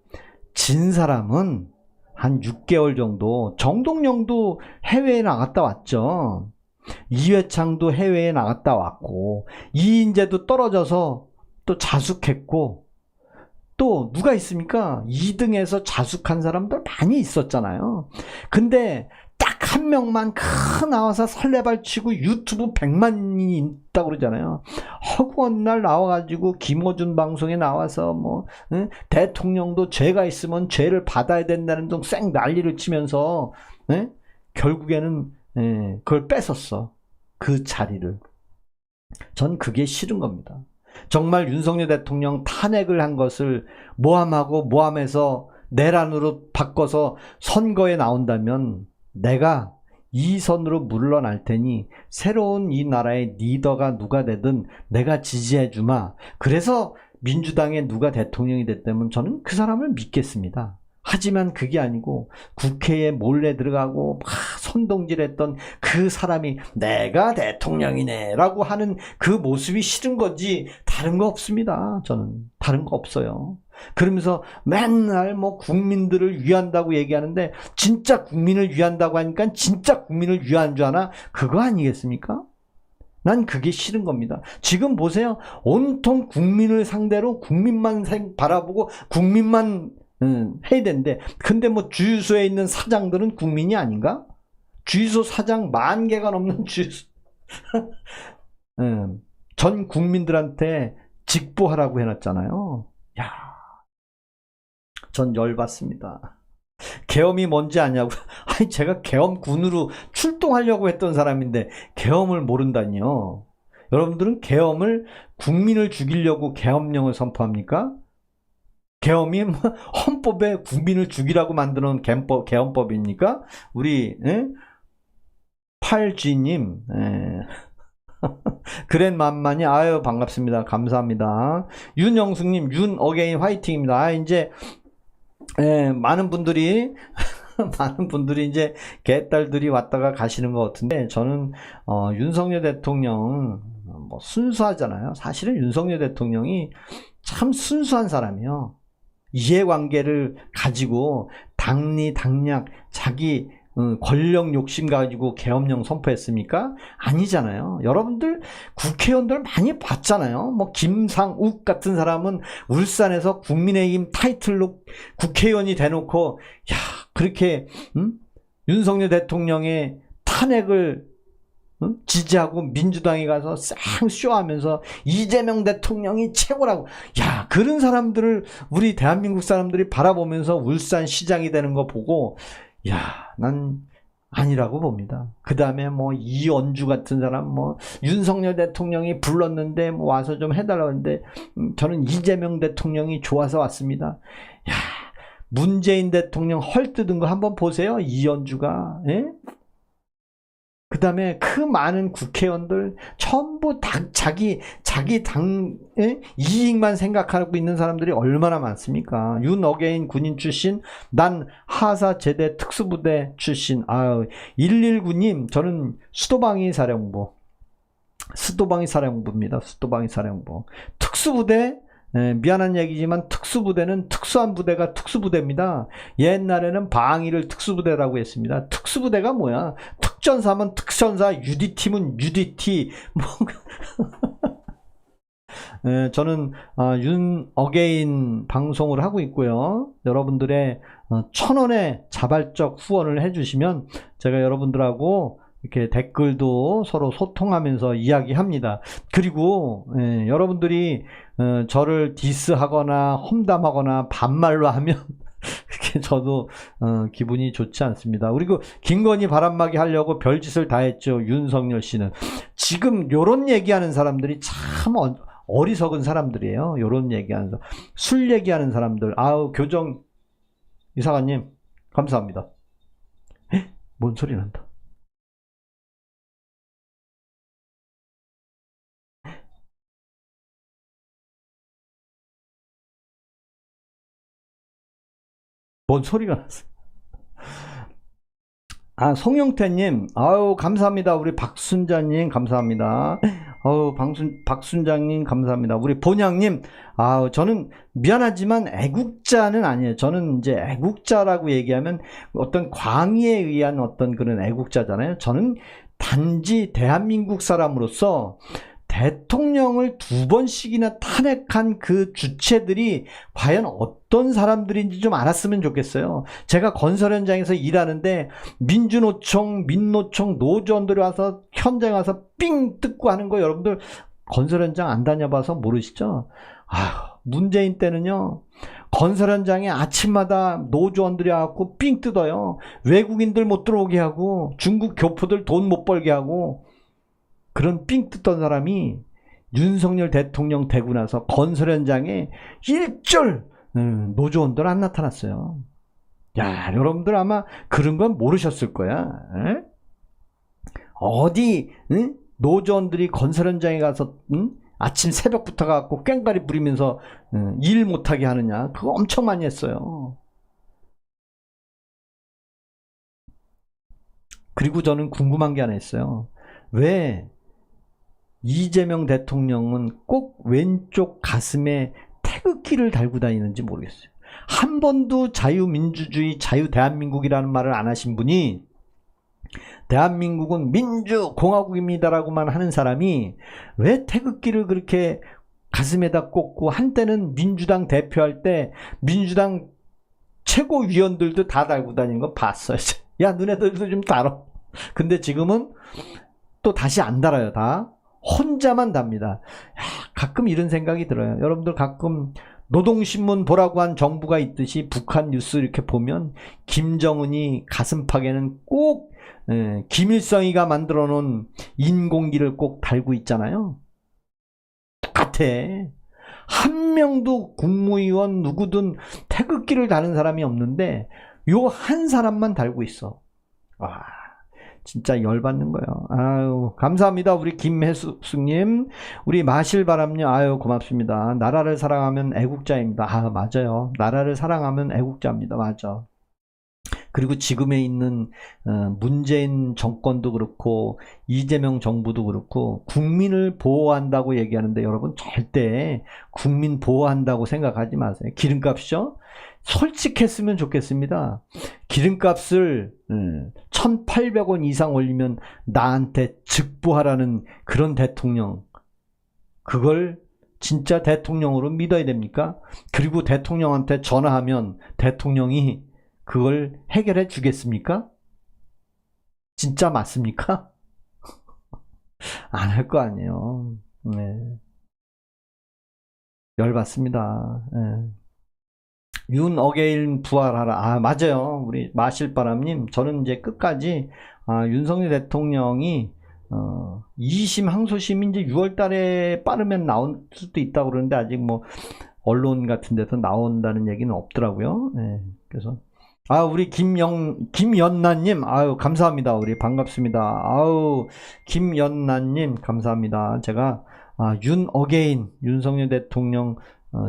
진 사람은 한 6개월 정도, 정동영도 해외에 나갔다 왔죠. 이회창도 해외에 나갔다 왔고, 이인재도 떨어져서 또 자숙했고, 또 누가 있습니까? 2등에서 자숙한 사람들 많이 있었잖아요. 근데 딱 한 명만 나와서 설레발 치고 유튜브 100만이 있다고 그러잖아요. 허구한 날 나와가지고 김어준 방송에 나와서 대통령도 죄가 있으면 죄를 받아야 된다는 등 쌩 난리를 치면서 결국에는 그걸 뺏었어. 그 자리를. 전 그게 싫은 겁니다. 정말 윤석열 대통령 탄핵을 한 것을 모함해서 내란으로 바꿔서 선거에 나온다면 내가 이 선으로 물러날 테니 새로운 이 나라의 리더가 누가 되든 내가 지지해 주마. 그래서 민주당에 누가 대통령이 됐다면 저는 그 사람을 믿겠습니다. 하지만 그게 아니고 국회에 몰래 들어가고 막 선동질했던 그 사람이 내가 대통령이네 라고 하는 그 모습이 싫은 거지 다른 거 없습니다. 저는 다른 거 없어요. 그러면서 맨날 국민들을 위한다고 얘기하는데 진짜 국민을 위한다고 하니까 진짜 국민을 위한 줄 아나? 그거 아니겠습니까? 난 그게 싫은 겁니다. 지금 보세요. 온통 국민을 상대로 국민만 바라보고 국민만 해야 되는데 근데 주유소에 있는 사장들은 국민이 아닌가? 주유소 사장 10,000개가 넘는 주유소 전 국민들한테 직보하라고 해놨잖아요. 야, 전 열받습니다. 계엄이 뭔지 아냐고. 아니 제가 계엄군으로 출동하려고 했던 사람인데 계엄을 모른다니요. 여러분들은 계엄을 국민을 죽이려고 계엄령을 선포합니까? 계엄이 헌법에 국민을 죽이라고 만드는 계엄법입니까? 우리 8G님 그랜맘마니 아유 반갑습니다. 감사합니다. 윤영숙님 윤어게인 화이팅입니다. 이제 많은 분들이 이제 개딸들이 왔다가 가시는 것 같은데 저는 윤석열 대통령 순수하잖아요. 사실은 윤석열 대통령이 참 순수한 사람이요. 이해관계를 가지고 당리당략 자기 권력 욕심 가지고 계엄령 선포했습니까? 아니잖아요. 여러분들 국회의원들 많이 봤잖아요. 김상욱 같은 사람은 울산에서 국민의힘 타이틀로 국회의원이 돼놓고 그렇게 윤석열 대통령의 탄핵을 지지하고 민주당에 가서 쌍 쇼하면서 이재명 대통령이 최고라고. 그런 사람들을 우리 대한민국 사람들이 바라보면서 울산 시장이 되는 거 보고 난 아니라고 봅니다. 그 다음에 이연주 같은 사람 윤석열 대통령이 불렀는데 와서 좀 해달라고 했는데 저는 이재명 대통령이 좋아서 왔습니다. 문재인 대통령 헐뜯은 거 한번 보세요. 이연주가. 그 다음에 그 많은 국회의원들 전부 자기 당 이익만 생각하고 있는 사람들이 얼마나 많습니까? 윤어게인 군인 출신, 난 하사 제대 특수부대 출신. 119님 저는 수도방위 사령부입니다. 수도방위 사령부. 특수부대 미안한 얘기지만 특수부대는 특수한 부대가 특수부대입니다. 옛날에는 방위를 특수부대라고 했습니다. 특수부대가 뭐야? 특전사면 특전사, UDT면 UDT. 저는 윤어게인 방송을 하고 있고요. 여러분들의 1,000원의 자발적 후원을 해주시면 제가 여러분들하고 이렇게 댓글도 서로 소통하면서 이야기합니다. 그리고 여러분들이 저를 디스하거나 험담하거나 반말로 하면 저도 기분이 좋지 않습니다. 그리고 김건희 바람막이 하려고 별짓을 다 했죠. 윤석열 씨는. 지금 요런 얘기하는 사람들이 참 어리석은 사람들이에요. 요런 얘기하는 사람. 술 얘기하는 사람들. 아우, 교정 이사관님 감사합니다. 뭔 소리 난다. 뭔 소리가 났어. 아, 송영태님, 아유, 감사합니다. 우리 박순자님, 감사합니다. 아유, 박순장님, 감사합니다. 우리 본양님, 아유, 저는 미안하지만 애국자는 아니에요. 저는 이제 애국자라고 얘기하면 어떤 광의에 의한 어떤 그런 애국자잖아요. 저는 단지 대한민국 사람으로서 대통령을 2번씩이나 탄핵한 그 주체들이 과연 어떤 사람들인지 좀 알았으면 좋겠어요. 제가 건설 현장에서 일하는데 민주노총, 민노총, 노조원들이 와서 현장에 와서 삥 뜯고 하는 거 여러분들 건설 현장 안 다녀봐서 모르시죠? 아휴, 문재인 때는요. 건설 현장에 아침마다 노조원들이 와갖고 삥 뜯어요. 외국인들 못 들어오게 하고 중국 교포들 돈 못 벌게 하고 그런 삥 뜯던 사람이 윤석열 대통령 되고 나서 건설 현장에 일절 노조원들 안 나타났어요. 야, 여러분들 아마 그런 건 모르셨을 거야. 에? 어디 노조원들이 건설 현장에 가서 아침 새벽부터 가고 꽹과리 부리면서 일 못하게 하느냐. 그거 엄청 많이 했어요. 그리고 저는 궁금한 게 하나 있어요. 왜 이재명 대통령은 꼭 왼쪽 가슴에 태극기를 달고 다니는지 모르겠어요. 한 번도 자유민주주의, 자유대한민국이라는 말을 안 하신 분이 대한민국은 민주공화국입니다라고만 하는 사람이 왜 태극기를 그렇게 가슴에다 꽂고, 한때는 민주당 대표할 때 민주당 최고위원들도 다 달고 다니는 거 봤어요. 야, 너네들도 좀 달어. 근데 지금은 또 다시 안 달아요. 다 혼자만 답니다. 야, 가끔 이런 생각이 들어요. 여러분들 가끔 노동신문 보라고 한 정부가 있듯이 북한 뉴스 이렇게 보면 김정은이 가슴팍에는 꼭 김일성이가 만들어 놓은 인공기를 꼭 달고 있잖아요. 똑같아. 한 명도 국무위원 누구든 태극기를 다는 사람이 없는데 요 한 사람만 달고 있어. 와, 진짜 열받는 거예요. 아유, 감사합니다. 우리 김혜숙님, 우리 마실바람님, 아유, 고맙습니다. 나라를 사랑하면 애국자입니다. 아, 맞아요. 나라를 사랑하면 애국자입니다. 맞아. 그리고 지금에 있는 문재인 정권도 그렇고 이재명 정부도 그렇고 국민을 보호한다고 얘기하는데 여러분 절대 국민 보호한다고 생각하지 마세요. 기름값이죠? 솔직했으면 좋겠습니다. 기름값을 1,800원 이상 올리면 나한테 즉부하라는 그런 대통령, 그걸 진짜 대통령으로 믿어야 됩니까? 그리고 대통령한테 전화하면 대통령이 그걸 해결해 주겠습니까? 진짜 맞습니까? 안 할 거 아니에요. 네. 열받습니다. 네. 윤어게인 부활하라. 아, 맞아요. 우리 마실바람님, 저는 이제 끝까지 윤석열 대통령이 2심 항소심이 이제 6월 달에 빠르면 나올 수도 있다고 그러는데 아직 뭐 언론 같은 데서 나온다는 얘기는 없더라고요. 네. 그래서 우리 김연나님, 아유, 감사합니다. 우리 반갑습니다. 아우, 김연나님, 감사합니다. 제가, 윤석열 대통령,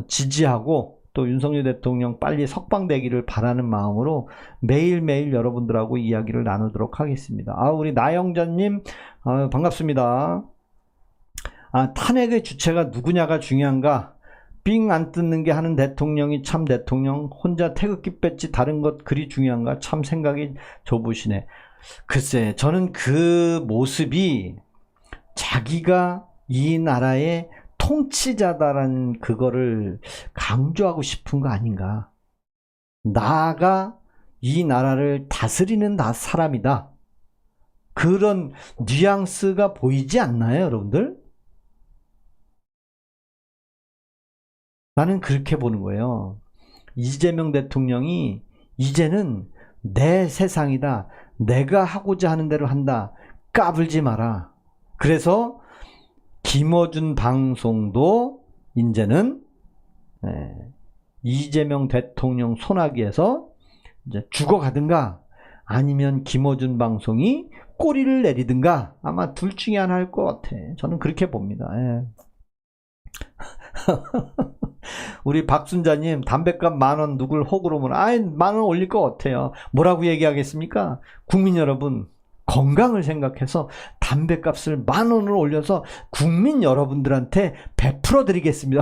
지지하고, 또 윤석열 대통령 빨리 석방되기를 바라는 마음으로 매일매일 여러분들하고 이야기를 나누도록 하겠습니다. 우리 나영자님, 반갑습니다. 탄핵의 주체가 누구냐가 중요한가? 삥 안 뜯는 게 하는 대통령이 참 대통령, 혼자 태극기 뺐지 다른 것 그리 중요한가? 참 생각이 좁으시네. 글쎄, 저는 그 모습이 자기가 이 나라의 통치자다라는 그거를 강조하고 싶은 거 아닌가? 나가 이 나라를 다스리는 사람이다. 그런 뉘앙스가 보이지 않나요, 여러분들? 나는 그렇게 보는 거예요. 이재명 대통령이 이제는 내 세상이다. 내가 하고자 하는 대로 한다. 까불지 마라. 그래서 김어준 방송도 이제는 이재명 대통령 손아귀에서 이제 죽어가든가 아니면 김어준 방송이 꼬리를 내리든가 아마 둘 중에 하나 할 것 같아. 저는 그렇게 봅니다. 예. 우리 박순자님 담뱃값 10,000원 누굴 호구로 보나? 아이 10,000원 올릴 것 같아요. 뭐라고 얘기하겠습니까? 국민 여러분 건강을 생각해서 담뱃값을 10,000원을 올려서 국민 여러분들한테 베풀어 드리겠습니다.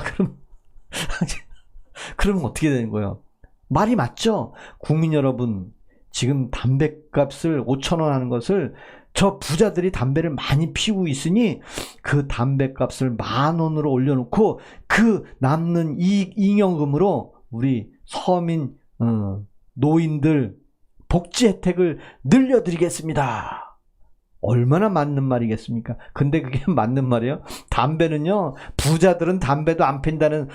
그러면 어떻게 되는 거예요? 말이 맞죠? 국민 여러분 지금 담뱃값을 5,000원 하는 것을 저 부자들이 담배를 많이 피우고 있으니 그 담뱃값을 10,000원으로 올려놓고 그 남는 잉여금으로 우리 서민 노인들 복지 혜택을 늘려드리겠습니다. 얼마나 맞는 말이겠습니까? 근데 그게 맞는 말이에요? 담배는요, 부자들은 담배도 안 핀다는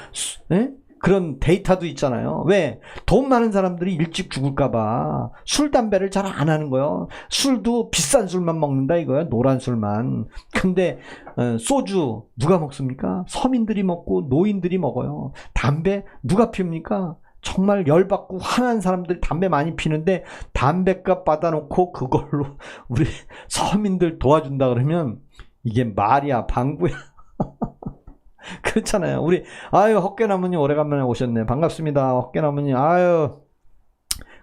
그런 데이터도 있잖아요. 왜? 돈 많은 사람들이 일찍 죽을까봐 술, 담배를 잘 안 하는 거예요. 술도 비싼 술만 먹는다 이거예요. 노란 술만. 근데 소주 누가 먹습니까? 서민들이 먹고 노인들이 먹어요. 담배 누가 피웁니까? 정말 열받고 화난 사람들이 담배 많이 피는데 담배값 받아놓고 그걸로 우리 서민들 도와준다 그러면 이게 말이야 방구야. 그렇잖아요. 우리 아유 헛개나무님 오래간만에 오셨네. 반갑습니다. 헛개나무님 아유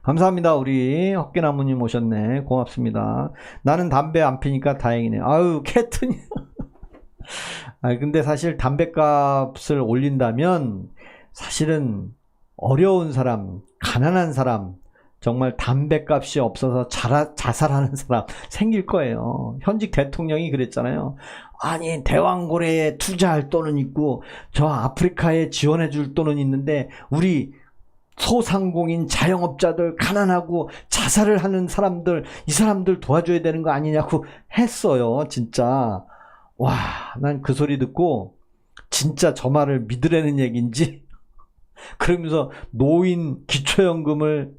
감사합니다. 우리 헛개나무님 오셨네. 고맙습니다. 나는 담배 안 피니까 다행이네. 아유 캐트님. 아 근데 사실 담배값을 올린다면 사실은 어려운 사람, 가난한 사람, 정말 담배값이 없어서 자살하는 사람 생길 거예요. 현직 대통령이 그랬잖아요. 아니 대왕고래에 투자할 돈은 있고 저 아프리카에 지원해 줄 돈은 있는데 우리 소상공인 자영업자들 가난하고 자살을 하는 사람들 이 사람들 도와줘야 되는 거 아니냐고 했어요. 진짜 와, 난 그 소리 듣고 진짜 저 말을 믿으라는 얘기인지 그러면서 노인 기초연금을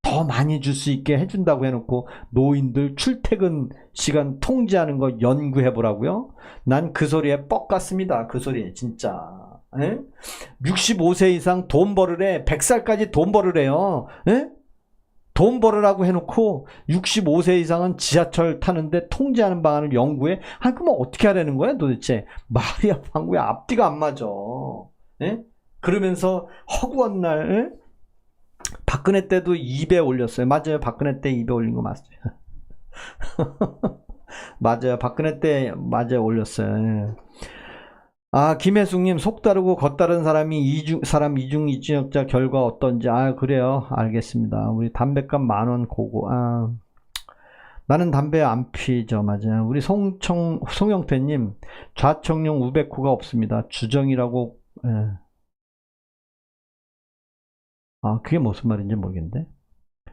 더 많이 줄 수 있게 해준다고 해놓고 노인들 출퇴근 시간 통제하는 거 연구해보라고요? 난 그 소리에 뻑 같습니다. 그 소리에 진짜 65세 이상 돈 벌으래. 100살까지 돈 벌으래요. 돈 벌으라고 해놓고 65세 이상은 지하철 타는데 통제하는 방안을 연구해? 아니 그럼 어떻게 하라는 거야 도대체? 말이야 방구야 앞뒤가 안 맞아. 그러면서 허구한 날 박근혜 때도 2배 올렸어요. 맞아요. 박근혜 때 2배 올린 거 맞아요. 맞아요. 박근혜 때 맞아요. 올렸어요. 아 김혜숙님 속 다르고 겉 다른 사람이 이중이중역자 결과 어떤지. 아 그래요. 알겠습니다. 우리 담배값 10,000원 고고. 아 나는 담배 안 피죠. 맞아요. 우리 송영태님 좌청룡 우백호가 없습니다. 주정이라고. 아 그게 무슨 말인지 모르겠는데.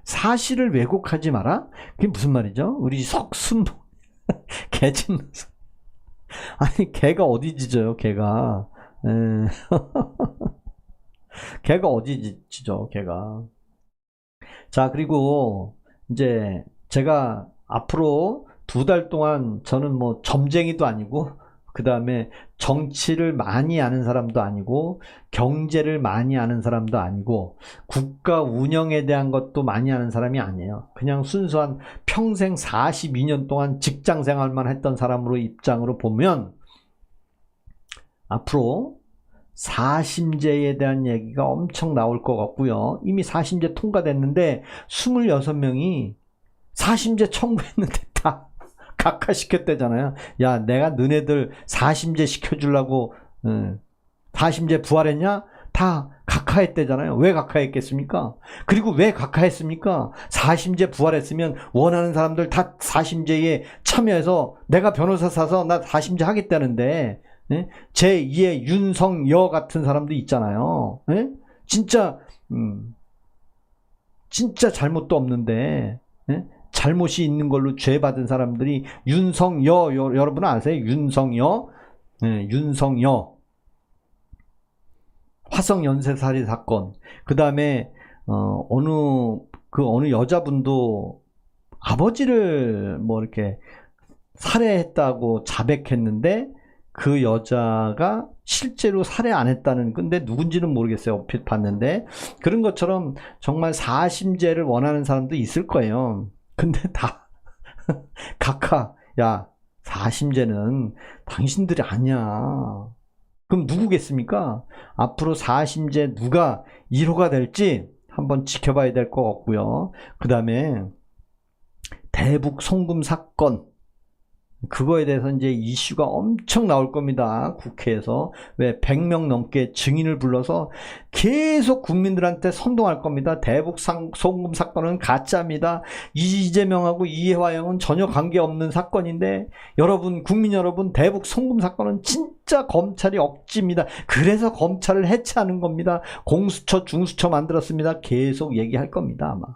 사실을 왜곡하지 마라? 그게 무슨 말이죠? 우리 석순 개짖는 아니 개가 어디 짖어요? 개가 개가 어디 짖어? 개가. 자 그리고 이제 제가 앞으로 2달 동안 저는 뭐 점쟁이도 아니고 그 다음에 정치를 많이 아는 사람도 아니고 경제를 많이 아는 사람도 아니고 국가 운영에 대한 것도 많이 아는 사람이 아니에요. 그냥 순수한 평생 42년 동안 직장 생활만 했던 사람으로 입장으로 보면 앞으로 사심제에 대한 얘기가 엄청 나올 것 같고요. 이미 사심제 통과됐는데 26명이 사심제 청구했는데 다 각하시켰대잖아요. 야 내가 너네들 사심제 시켜주려고 사심제 부활했냐? 다 각하했대잖아요. 왜 각하했겠습니까? 그리고 왜 각하했습니까? 사심제 부활했으면 원하는 사람들 다 사심제에 참여해서 내가 변호사 사서 나 사심제 하겠다는데 제2의 윤성여 같은 사람도 있잖아요. 진짜 진짜 잘못도 없는데 잘못이 있는 걸로 죄 받은 사람들이 윤성여, 여러분 아세요? 윤성여, 네, 윤성여 화성 연쇄살인 사건. 그 다음에 어느 여자분도 아버지를 뭐 이렇게 살해했다고 자백했는데 그 여자가 실제로 살해 안 했다는 건데 누군지는 모르겠어요. 얼핏 봤는데 그런 것처럼 정말 사심죄를 원하는 사람도 있을 거예요. 근데 다 각하 야 사심죄는 당신들이 아니야. 그럼 누구겠습니까? 앞으로 사심죄 누가 1호가 될지 한번 지켜봐야 될 것 같고요. 그 다음에 대북 송금 사건, 그거에 대해서 이제 이슈가 엄청 나올 겁니다. 국회에서. 왜 100명 넘게 증인을 불러서 계속 국민들한테 선동할 겁니다. 대북 송금 사건은 가짜입니다. 이재명하고 이화영은 전혀 관계없는 사건인데 여러분, 국민 여러분, 대북 송금 사건은 진짜 검찰이 억지입니다. 그래서 검찰을 해체하는 겁니다. 공수처, 중수처 만들었습니다. 계속 얘기할 겁니다. 아마.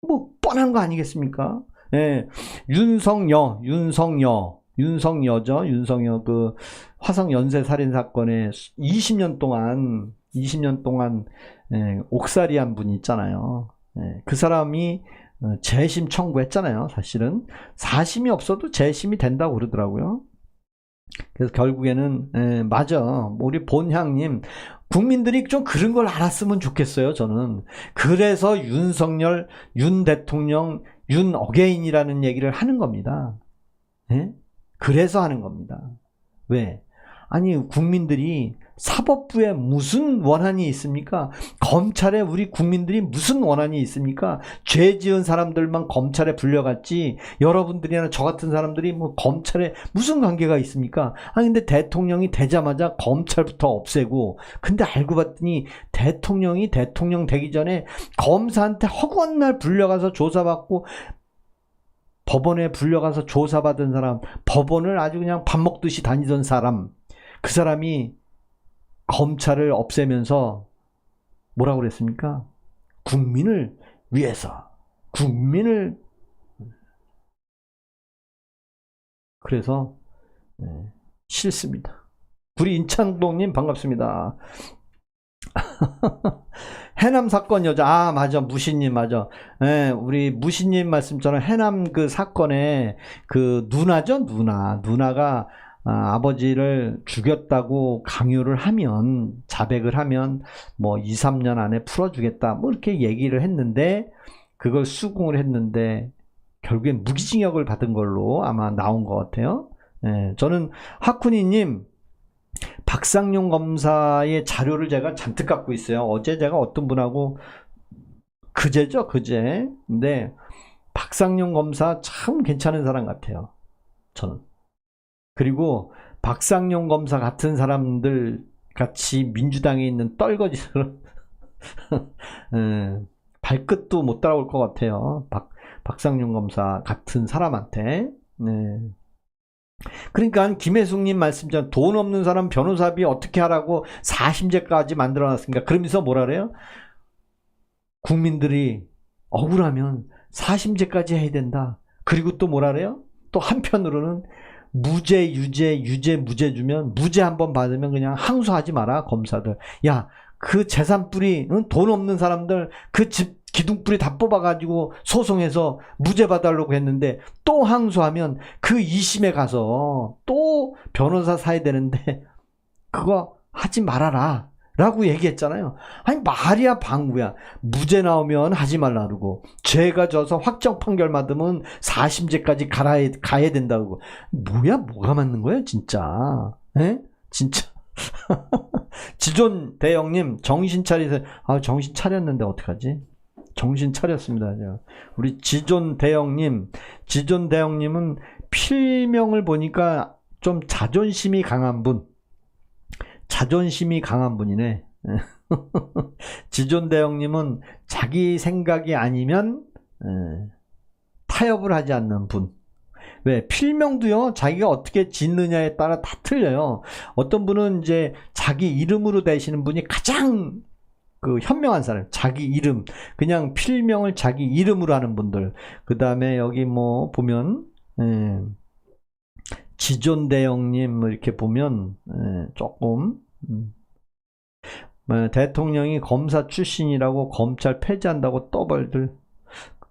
뭐 뻔한 거 아니겠습니까? 예, 윤성여죠. 윤성여 그 화성 연쇄 살인 사건에 20년 동안 예, 옥살이한 분이 있잖아요. 예, 그 사람이 재심 청구했잖아요. 사실은 사심이 없어도 재심이 된다고 그러더라고요. 그래서 결국에는 예, 맞아. 우리 본향님 국민들이 좀 그런 걸 알았으면 좋겠어요. 저는. 그래서 윤석열, 윤 대통령, 윤 어게인이라는 얘기를 하는 겁니다. 예? 그래서 하는 겁니다. 왜? 아니 국민들이 사법부에 무슨 원한이 있습니까? 검찰에 우리 국민들이 무슨 원한이 있습니까? 죄 지은 사람들만 검찰에 불려갔지 여러분들이나 저 같은 사람들이 뭐 검찰에 무슨 관계가 있습니까? 아니 근데 대통령이 되자마자 검찰부터 없애고, 근데 알고 봤더니 대통령이 대통령 되기 전에 검사한테 허구한 날 불려가서 조사받고, 법원에 불려가서 조사받은 사람, 법원을 아주 그냥 밥 먹듯이 다니던 사람, 그 사람이 검찰을 없애면서 뭐라고 그랬습니까? 국민을 위해서. 국민을. 그래서 싫습니다. 우리 인창동님 반갑습니다. 해남 사건 여자, 아 맞아, 무신님 맞아. 예, 우리 무신님 말씀처럼 해남 그 사건에 그 누나죠, 누나가 아버지를 죽였다고 강요를 하면, 자백을 하면 뭐 2, 3년 안에 풀어주겠다 뭐 이렇게 얘기를 했는데, 그걸 수긍을 했는데 결국엔 무기징역을 받은 걸로 아마 나온 것 같아요. 예, 저는 하쿠니님 박상용 검사의 자료를 제가 잔뜩 갖고 있어요. 어제 제가 어떤 분하고, 그제죠, 그제. 근데 박상용 검사 참 괜찮은 사람 같아요, 저는. 그리고 박상용 검사 같은 사람들 같이 민주당에 있는 떨거지처럼 발끝도 못 따라올 것 같아요. 박상용 검사 같은 사람한테. 네. 그러니까 김혜숙님 말씀처럼 돈 없는 사람 변호사비 어떻게 하라고 사심제까지 만들어놨습니까? 그러면서 뭐라 그래요? 국민들이 억울하면 사심제까지 해야 된다. 그리고 또 뭐라 그래요? 또 한편으로는 무죄, 유죄, 무죄 주면, 무죄 한번 받으면 그냥 항소하지 마라, 검사들. 야, 그 재산뿌리, 돈 없는 사람들 그 집 기둥뿌리 다 뽑아가지고 소송해서 무죄 봐달라고 했는데 또 항소하면 그 2심에 가서 또 변호사 사야 되는데 그거 하지 말아라 라고 얘기했잖아요. 아니 말이야 방구야. 무죄 나오면 하지 말라 그러고, 죄가 져서 확정 판결 받으면 4심제까지 가야 된다고. 뭐가 맞는 거야 진짜. 에? 진짜. 지존 대형님 정신 차리세요. 아 정신 차렸는데 어떡하지? 정신 차렸습니다. 우리 지존 대형님은 필명을 보니까 좀 자존심이 강한 분이네. 지존 대형님은 자기 생각이 아니면 타협을 하지 않는 분. 왜? 필명도요, 자기가 어떻게 짓느냐에 따라 다 틀려요. 어떤 분은 이제 자기 이름으로 되시는 분이 가장 그 현명한 사람, 자기 이름, 그냥 필명을 자기 이름으로 하는 분들. 그 다음에 여기 뭐 보면 지존대영님 뭐 이렇게 보면 조금 대통령이 검사 출신이라고 검찰 폐지한다고 떠벌들,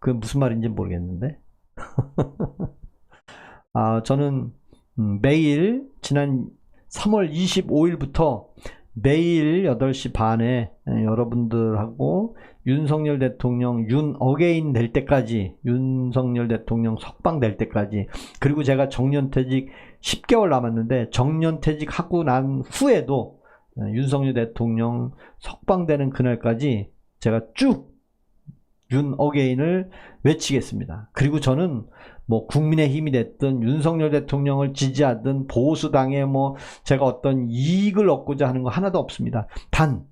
그 무슨 말인지 모르겠는데. 저는 매일 지난 3월 25일부터 매일 8시 반에 여러분들하고 윤석열 대통령 윤어게인 될 때까지, 윤석열 대통령 석방될 때까지, 그리고 제가 정년퇴직 10개월 남았는데 정년퇴직하고 난 후에도 윤석열 대통령 석방되는 그날까지 제가 쭉 윤어게인을 외치겠습니다. 그리고 저는 뭐 국민의힘이 됐든 윤석열 대통령을 지지하든 보수당에 뭐 제가 어떤 이익을 얻고자 하는 거 하나도 없습니다. 단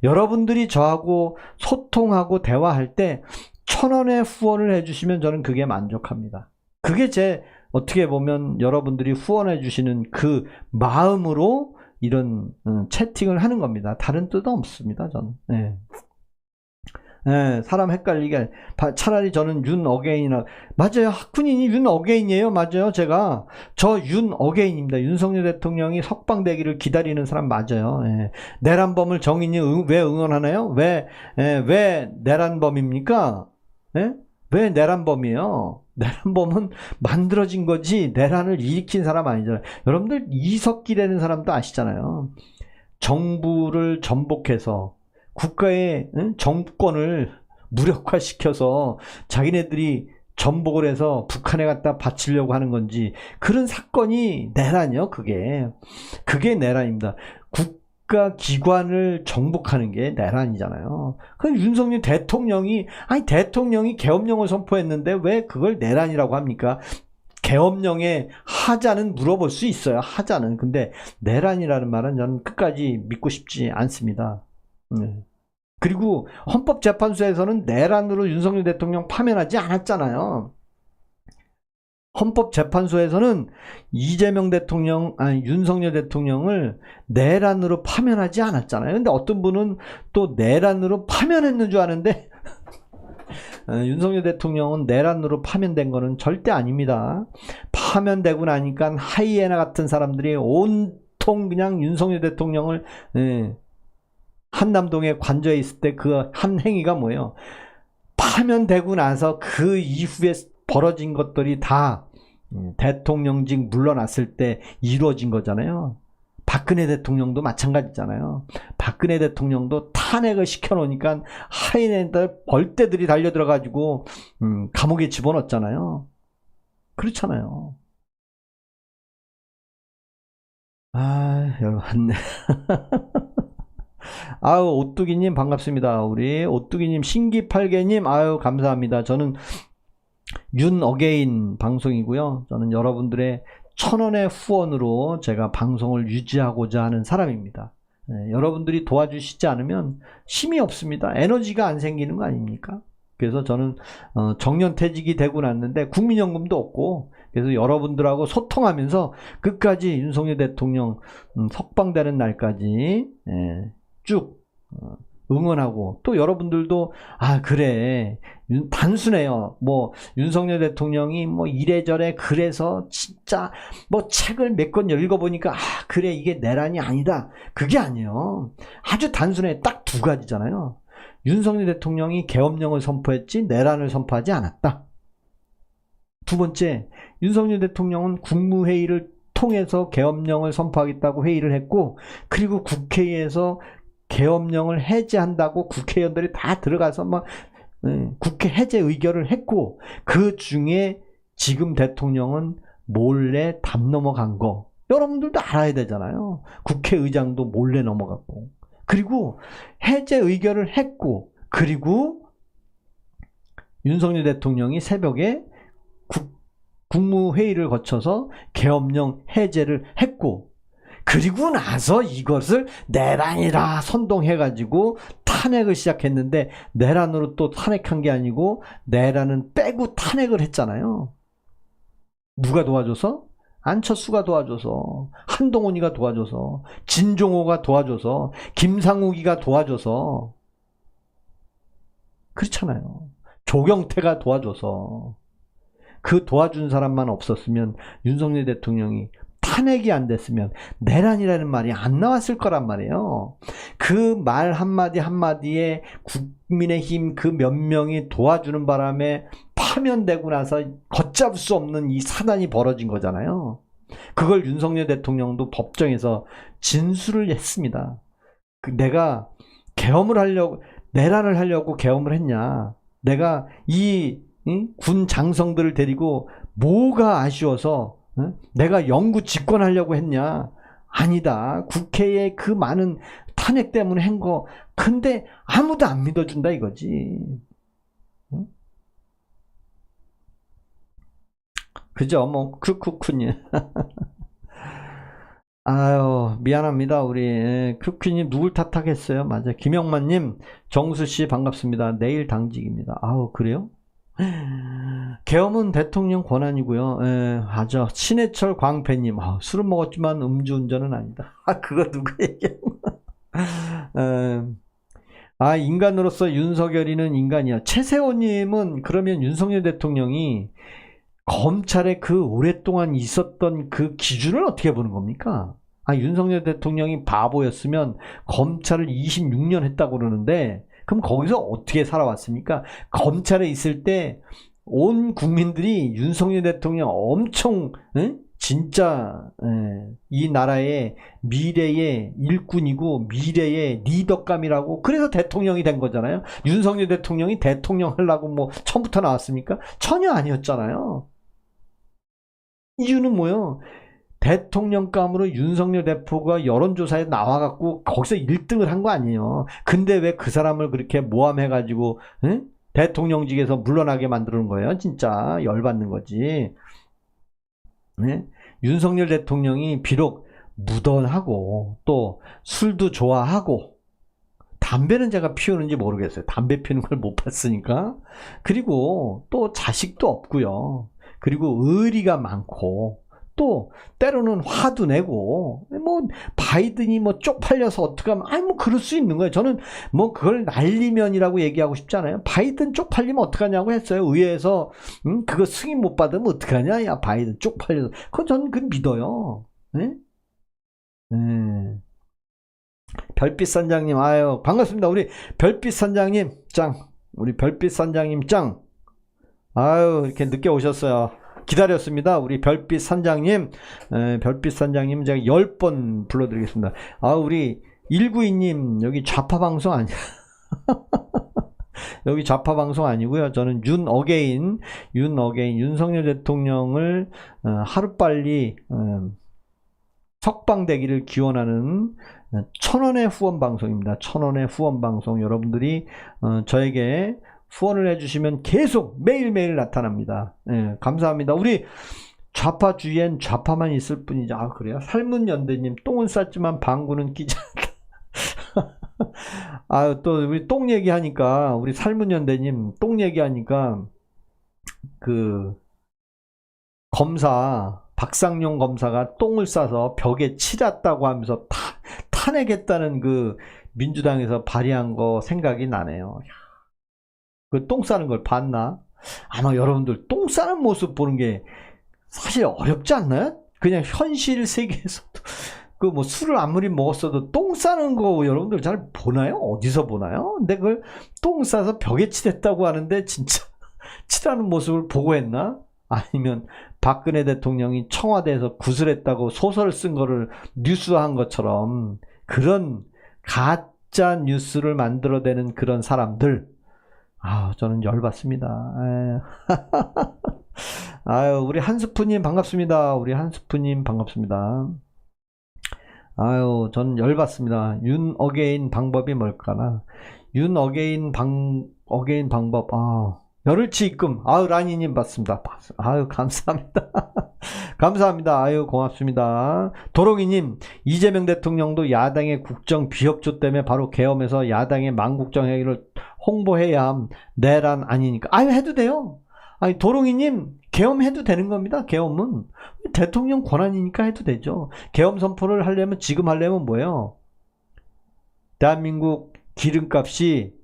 여러분들이 저하고 소통하고 대화할 때 1,000원의 후원을 해주시면 저는 그게 만족합니다. 그게 제 어떻게 보면 여러분들이 후원해 주시는 그 마음으로 이런 채팅을 하는 겁니다. 다른 뜻은 없습니다. 저는. 사람 헷갈리게. 차라리 저는 윤어게인이라. 맞아요. 학군인이 윤어게인이에요. 맞아요. 제가 저 윤어게인입니다. 윤석열 대통령이 석방되기를 기다리는 사람 맞아요. 내란범을 정인이 왜 응원하나요? 왜 내란범입니까? 왜 내란범이에요? 내란범은 만들어진 거지 내란을 일으킨 사람 아니잖아요. 여러분들 이석기라는 사람도 아시잖아요. 정부를 전복해서 국가의 정권을 무력화시켜서 자기네들이 전복을 해서 북한에 갖다 바치려고 하는 건지, 그런 사건이 내란이요. 그게 내란입니다. 국가 기관을 정복하는 게 내란이잖아요. 그 윤석열 대통령이 계엄령을 선포했는데 왜 그걸 내란이라고 합니까? 계엄령의 하자는 물어볼 수 있어요. 하자는. 근데 내란이라는 말은 저는 끝까지 믿고 싶지 않습니다. 그리고 헌법재판소에서는 내란으로 윤석열 대통령 파면하지 않았잖아요. 헌법재판소에서는 이재명 대통령, 윤석열 대통령을 내란으로 파면하지 않았잖아요. 근데 어떤 분은 또 내란으로 파면했는 줄 아는데 윤석열 대통령은 내란으로 파면된 거는 절대 아닙니다. 파면되고 나니까 하이에나 같은 사람들이 온통 그냥 윤석열 대통령을 한남동에 관저에 있을 때 그 한 행위가 뭐예요? 파면되고 나서 그 이후에 벌어진 것들이 다 대통령직 물러났을 때 이루어진 거잖아요. 박근혜 대통령도 마찬가지잖아요. 박근혜 대통령도 탄핵을 시켜놓으니까 하이에나들 벌떼들이 달려들어가지고 감옥에 집어넣었잖아요. 그렇잖아요. 열받네. 오뚜기님 반갑습니다. 우리 오뚜기님, 신기팔개님, 감사합니다. 저는 윤어게인 방송이고요. 저는 여러분들의 1,000원의 후원으로 제가 방송을 유지하고자 하는 사람입니다. 여러분들이 도와주시지 않으면 힘이 없습니다. 에너지가 안 생기는 거 아닙니까? 그래서 저는 정년퇴직이 되고 났는데 국민연금도 없고, 그래서 여러분들하고 소통하면서 끝까지 윤석열 대통령 석방되는 날까지 쭉 응원하고, 또 여러분들도 그래 단순해요. 뭐 윤석열 대통령이 뭐 이래저래 그래서 진짜 뭐 책을 몇 권 읽어보니까 그래 이게 내란이 아니다, 그게 아니에요. 아주 단순해. 딱 두 가지잖아요. 윤석열 대통령이 계엄령을 선포했지 내란을 선포하지 않았다. 두 번째, 윤석열 대통령은 국무회의를 통해서 계엄령을 선포하겠다고 회의를 했고, 그리고 국회에서 계엄령을 해제한다고 국회의원들이 다 들어가서 막 국회 해제 의결을 했고, 그 중에 지금 대통령은 몰래 담 넘어간 거 여러분들도 알아야 되잖아요. 국회의장도 몰래 넘어갔고, 그리고 해제 의결을 했고, 그리고 윤석열 대통령이 새벽에 국무회의를 거쳐서 계엄령 해제를 했고, 그리고 나서 이것을 내란이라 선동해가지고 탄핵을 시작했는데, 내란으로 또 탄핵한 게 아니고 내란은 빼고 탄핵을 했잖아요. 누가 도와줘서? 안철수가 도와줘서, 한동훈이가 도와줘서, 진종호가 도와줘서, 김상욱이가 도와줘서, 그렇잖아요. 조경태가 도와줘서. 그 도와준 사람만 없었으면 윤석열 대통령이 탄핵이 안 됐으면 내란이라는 말이 안 나왔을 거란 말이에요. 그 말 한마디 한마디에 국민의힘 그 몇 명이 도와주는 바람에 파면되고 나서 걷잡을 수 없는 이 사단이 벌어진 거잖아요. 그걸 윤석열 대통령도 법정에서 진술을 했습니다. 내가 계엄을 하려고, 내란을 하려고 계엄을 했냐. 내가 이 군 장성들을 데리고 뭐가 아쉬워서 내가 영구 집권하려고 했냐. 아니다. 국회에 그 많은 탄핵 때문에 한 거. 근데 아무도 안 믿어준다 이거지. 그죠? 뭐 크쿠쿠님. 아유, 미안합니다. 우리 크쿠님 누굴 탓하겠어요? 맞아. 김영만님, 정수씨 반갑습니다. 내일 당직입니다. 아우, 그래요? 계엄은 대통령 권한이고요. 맞아. 신해철 광패님, 술은 먹었지만 음주운전은 아니다. 그거 누구 얘기야? 인간으로서 윤석열이는 인간이야. 최세호님은 그러면 윤석열 대통령이 검찰에 그 오랫동안 있었던 그 기준을 어떻게 보는 겁니까? 윤석열 대통령이 바보였으면 검찰을 26년 했다고 그러는데, 그럼 거기서 어떻게 살아왔습니까? 검찰에 있을 때 온 국민들이 윤석열 대통령 엄청 진짜 이 나라의 미래의 일꾼이고 미래의 리더감이라고, 그래서 대통령이 된 거잖아요. 윤석열 대통령이 대통령 하려고 뭐 처음부터 나왔습니까? 전혀 아니었잖아요. 이유는 뭐예요? 대통령감으로 윤석열 대표가 여론조사에 나와갖고 거기서 1등을 한 거 아니에요. 근데 왜 그 사람을 그렇게 모함해가지고 대통령직에서 물러나게 만드는 거예요? 진짜 열받는 거지. 윤석열 대통령이 비록 무던하고 또 술도 좋아하고, 담배는 제가 피우는지 모르겠어요. 담배 피우는 걸 못 봤으니까. 그리고 또 자식도 없고요. 그리고 의리가 많고, 또 때로는 화도 내고, 뭐 바이든이 뭐 쪽팔려서 어떡하면 뭐 그럴 수 있는 거예요. 저는 뭐 그걸 난리면이라고 얘기하고 싶지 않아요. 바이든 쪽팔리면 어떡하냐고 했어요. 의회에서 그거 승인 못 받으면 어떡하냐. 야, 바이든 쪽팔려서. 그건 저는 그 믿어요. 네? 별빛 선장님, 아유 반갑습니다. 우리 별빛 선장님 짱. 우리 별빛 선장님 짱. 아유, 이렇게 늦게 오셨어요. 기다렸습니다. 우리 별빛 선장님. 별빛 선장님 제가 10번 불러드리겠습니다. 우리 192님 여기 좌파 방송 아니야. 여기 좌파 방송 아니고요. 저는 윤어게인 윤석열 대통령을 하루빨리 석방되기를 기원하는 1000원의 후원 방송입니다. 1000원의 후원 방송. 여러분들이 저에게 후원을 해주시면 계속 매일매일 나타납니다. 감사합니다. 우리 좌파 주위엔 좌파만 있을 뿐이죠. 그래요? 살문연대님, 똥은 쌌지만 방구는 끼지 않다. 또 우리 똥 얘기하니까, 우리 살문연대님 똥 얘기하니까 그 검사 박상용 검사가 똥을 싸서 벽에 치랐다고 하면서 탄핵했다는 그 민주당에서 발의한 거 생각이 나네요. 그 똥 싸는 걸 봤나? 아마 여러분들 똥 싸는 모습 보는 게 사실 어렵지 않나요? 그냥 현실 세계에서도 그 뭐 술을 아무리 먹었어도 똥 싸는 거 여러분들 잘 보나요? 어디서 보나요? 근데 그걸 똥 싸서 벽에 칠했다고 하는데 진짜 칠하는 모습을 보고 했나? 아니면 박근혜 대통령이 청와대에서 구슬했다고 소설 쓴 거를 뉴스화한 것처럼 그런 가짜 뉴스를 만들어내는 그런 사람들, 저는 열받습니다. 우리 한스프님 반갑습니다. 우리 한스프님 반갑습니다. 전 열받습니다. 윤어게인 방법이 뭘까나? 윤어게인 방법. 열흘치 입금. 라니님 받습니다. 감사합니다. 감사합니다. 고맙습니다. 도롱이님, 이재명 대통령도 야당의 국정 비협조 때문에 바로 계엄해서 야당의 망국정 행위를 홍보해야 함. 내란 아니니까. 해도 돼요. 도롱이님, 계엄해도 되는 겁니다. 계엄은 대통령 권한이니까 해도 되죠. 계엄 선포를 하려면, 지금 하려면 뭐예요? 대한민국 기름값이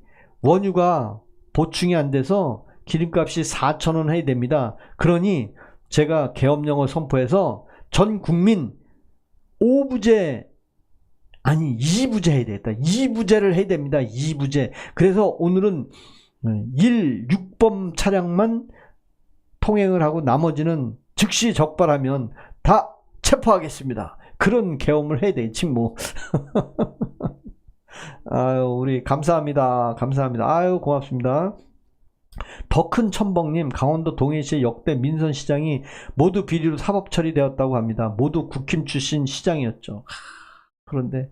원유가 보충이 안 돼서 기름값이 4,000원 해야 됩니다. 그러니 제가 계엄령을 선포해서 전 국민 5부제 아니 2부제 해야 되겠다. 2부제를 해야 됩니다. 2부제. 그래서 오늘은 6범 차량만 통행을 하고 나머지는 즉시 적발하면 다 체포하겠습니다. 그런 계엄을 해야 되겠지 뭐. 아유, 우리 감사합니다. 감사합니다. 아유, 고맙습니다. 더 큰 천벙님, 강원도 동해시의 역대 민선시장이 모두 비리로 사법 처리되었다고 합니다. 모두 국힘 출신 시장이었죠. 그런데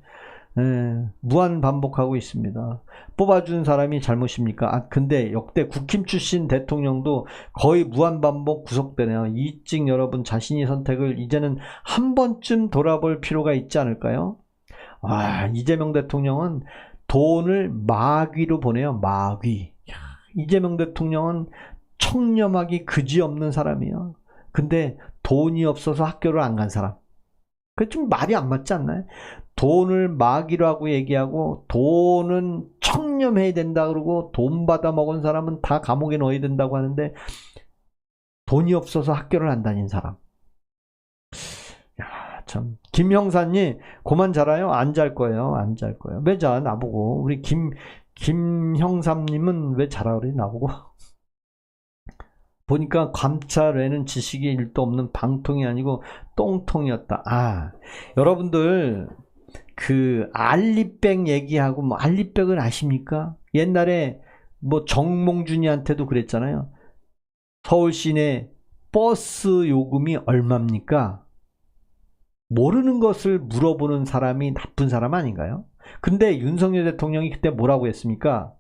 무한 반복하고 있습니다. 뽑아준 사람이 잘못입니까? 근데 역대 국힘 출신 대통령도 거의 무한 반복 구속되네요. 이찍 여러분 자신이 선택을 이제는 한 번쯤 돌아볼 필요가 있지 않을까요? 이재명 대통령은 돈을 마귀로 보내요. 마귀. 이재명 대통령은 청렴하기 그지없는 사람이에요. 근데 돈이 없어서 학교를 안 간 사람. 그게 좀 말이 안 맞지 않나요? 돈을 마귀라고 얘기하고 돈은 청렴해야 된다 그러고 돈 받아 먹은 사람은 다 감옥에 넣어야 된다고 하는데 돈이 없어서 학교를 안 다닌 사람. 야, 참. 김 형사님, 그만 자라요? 안 잘 거예요. 안 잘 거예요. 왜 자? 나보고. 우리 김 형사님은 왜 자라 그래? 나보고. 보니까 감찰에는 지식이 1도 없는 방통이 아니고 똥통이었다. 여러분들 그 알리백 얘기하고 뭐 알리백을 아십니까? 옛날에 뭐 정몽준이한테도 그랬잖아요. 서울 시내 버스 요금이 얼마입니까? 모르는 것을 물어보는 사람이 나쁜 사람 아닌가요? 근데 윤석열 대통령이 그때 뭐라고 했습니까?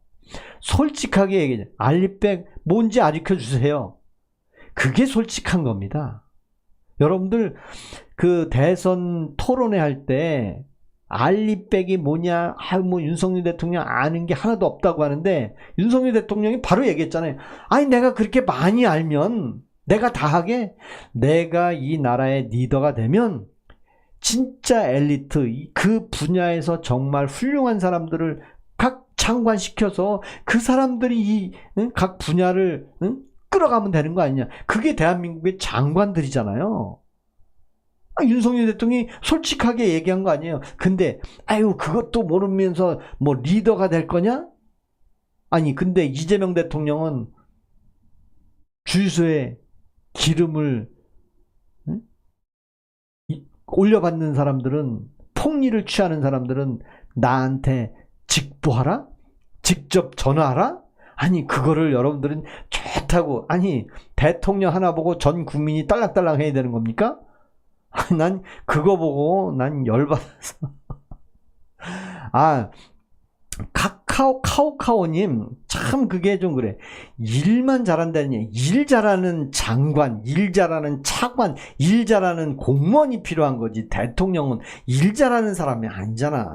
솔직하게 얘기해. 알리백 뭔지 알려 주세요. 그게 솔직한 겁니다. 여러분들 그 대선 토론회 할 때 알리백이 뭐냐? 뭐 윤석열 대통령 아는 게 하나도 없다고 하는데 윤석열 대통령이 바로 얘기했잖아요. 아니 내가 그렇게 많이 알면 내가 다 하게? 내가 이 나라의 리더가 되면 진짜 엘리트 그 분야에서 정말 훌륭한 사람들을 각 장관시켜서 그 사람들이 각 분야를 끌어가면 되는 거 아니냐. 그게 대한민국의 장관들이잖아요. 윤석열 대통령이 솔직하게 얘기한 거 아니에요. 근데 그것도 모르면서 뭐 리더가 될 거냐? 아니 근데 이재명 대통령은 주유소에 기름을 올려받는 사람들은 폭리를 취하는 사람들은 나한테 직보하라? 직접 전화하라? 아니 그거를 여러분들은 좋다고 대통령 하나 보고 전 국민이 딸랑딸랑 해야 되는 겁니까? 난 그거 보고 난 열받아서 카오카오님 참 그게 좀 그래. 일만 잘한다는 얘기. 일 잘하는 장관, 일 잘하는 차관, 일 잘하는 공무원이 필요한 거지. 대통령은 일 잘하는 사람이 아니잖아.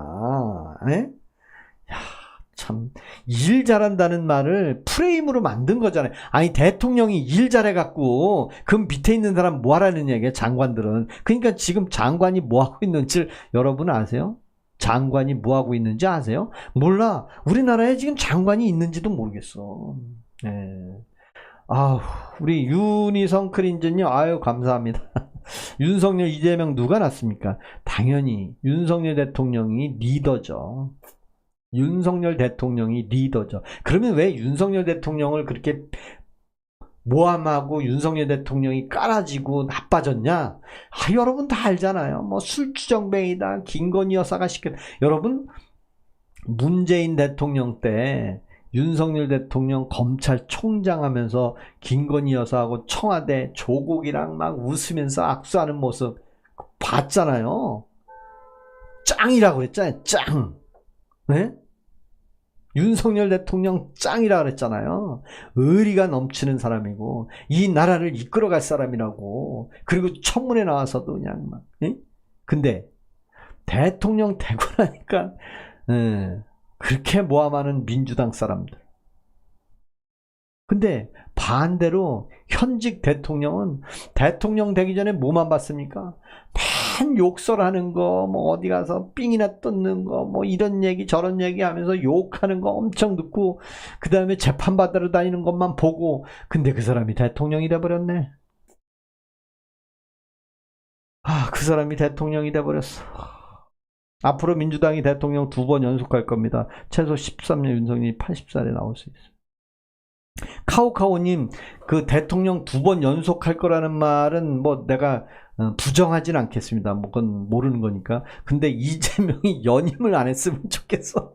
참 일 잘한다는 말을 프레임으로 만든 거잖아요. 대통령이 일 잘해갖고 그럼 밑에 있는 사람 뭐 하라는 얘기야. 장관들은. 그러니까 지금 장관이 뭐 하고 있는지 여러분 아세요? 장관이 뭐 하고 있는지 아세요? 몰라. 우리나라에 지금 장관이 있는지도 모르겠어. 우리 윤희성 크린즈님 감사합니다. 윤석열, 이재명 누가 낫습니까? 당연히 윤석열 대통령이 리더죠. 윤석열 대통령이 리더죠. 그러면 왜 윤석열 대통령을 그렇게 모함하고 윤석열 대통령이 깔아지고 나빠졌냐? 여러분 다 알잖아요. 뭐 술주정뱅이다. 김건희 여사가 여러분 문재인 대통령 때 윤석열 대통령 검찰총장 하면서 김건희 여사하고 청와대 조국이랑 막 웃으면서 악수하는 모습 봤잖아요. 짱이라고 그랬잖아요. 짱. 네? 윤석열 대통령 짱이라 그랬잖아요. 의리가 넘치는 사람이고 이 나라를 이끌어갈 사람이라고. 그리고 청문회 나와서도 그냥 막. 근데 대통령 되고 나니까 그렇게 모함하는 민주당 사람들. 근데 반대로 현직 대통령은 대통령 되기 전에 뭐만 봤습니까? 욕설하는 거, 뭐 어디 가서 삥이나 뜯는 거, 뭐 이런 얘기 저런 얘기 하면서 욕하는 거 엄청 듣고, 그 다음에 재판 받으러 다니는 것만 보고, 근데 그 사람이 대통령이 돼버렸네. 그 사람이 대통령이 돼버렸어. 앞으로 민주당이 대통령 2번 연속할 겁니다. 최소 13년 윤석열이 80살에 나올 수 있어요. 카오카오님, 그 대통령 2번 연속할 거라는 말은 뭐 내가 부정하진 않겠습니다. 뭐 그건 모르는 거니까. 근데 이재명이 연임을 안 했으면 좋겠어.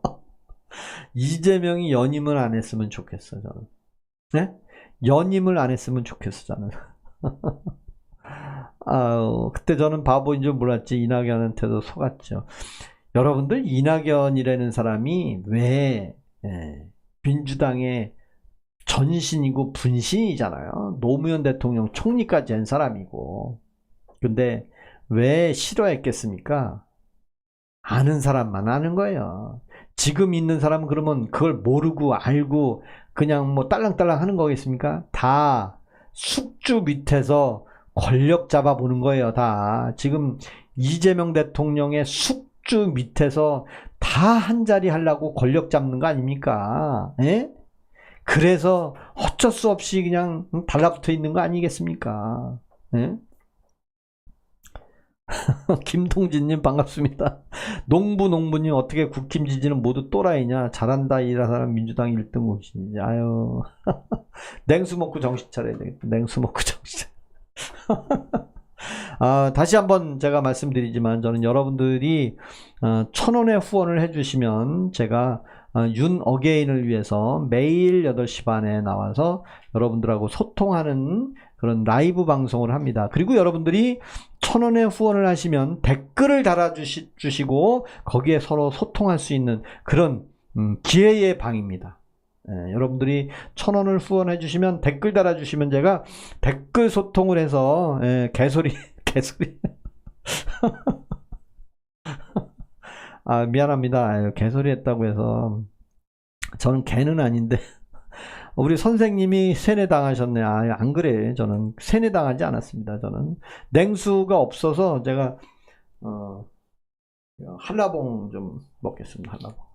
이재명이 연임을 안 했으면 좋겠어, 저는. 네? 연임을 안 했으면 좋겠어, 저는. 그때 저는 바보인 줄 몰랐지. 이낙연한테도 속았죠. 여러분들, 이낙연이라는 사람이 왜 민주당의 전신이고 분신이잖아요. 노무현 대통령 총리까지 한 사람이고. 근데 왜 싫어했겠습니까? 아는 사람만 아는 거예요. 지금 있는 사람은 그러면 그걸 모르고 알고 그냥 뭐 딸랑딸랑 하는 거겠습니까? 다 숙주 밑에서 권력 잡아보는 거예요. 다 지금 이재명 대통령의 숙주 밑에서 다 한 자리 하려고 권력 잡는 거 아닙니까? 예? 그래서 어쩔 수 없이 그냥 달라붙어 있는 거 아니겠습니까? 예? 김동진님 반갑습니다. 농부님 어떻게 국힘 지지는 모두 또라이냐? 잘한다 이 사람 민주당 1등 혹시지. 아유 냉수 먹고 정신 차려야 되겠다. 냉수 먹고 정신 다시 한번 제가 말씀드리지만 저는 여러분들이 1,000원의 후원을 해주시면 제가 윤 어게인을 위해서 매일 8시 반에 나와서 여러분들하고 소통하는 그런 라이브 방송을 합니다. 그리고 여러분들이 1,000원의 후원을 하시면 댓글을 달아주시고 거기에 서로 소통할 수 있는 그런 기회의 방입니다. 여러분들이 1,000원을 후원해 주시면 댓글 달아주시면 제가 댓글 소통을 해서 개소리 미안합니다. 개소리 했다고 해서 저는 개는 아닌데 우리 선생님이 세뇌당하셨네. 안 그래. 저는 세뇌당하지 않았습니다. 저는 냉수가 없어서 제가 한라봉 좀 먹겠습니다. 한라봉.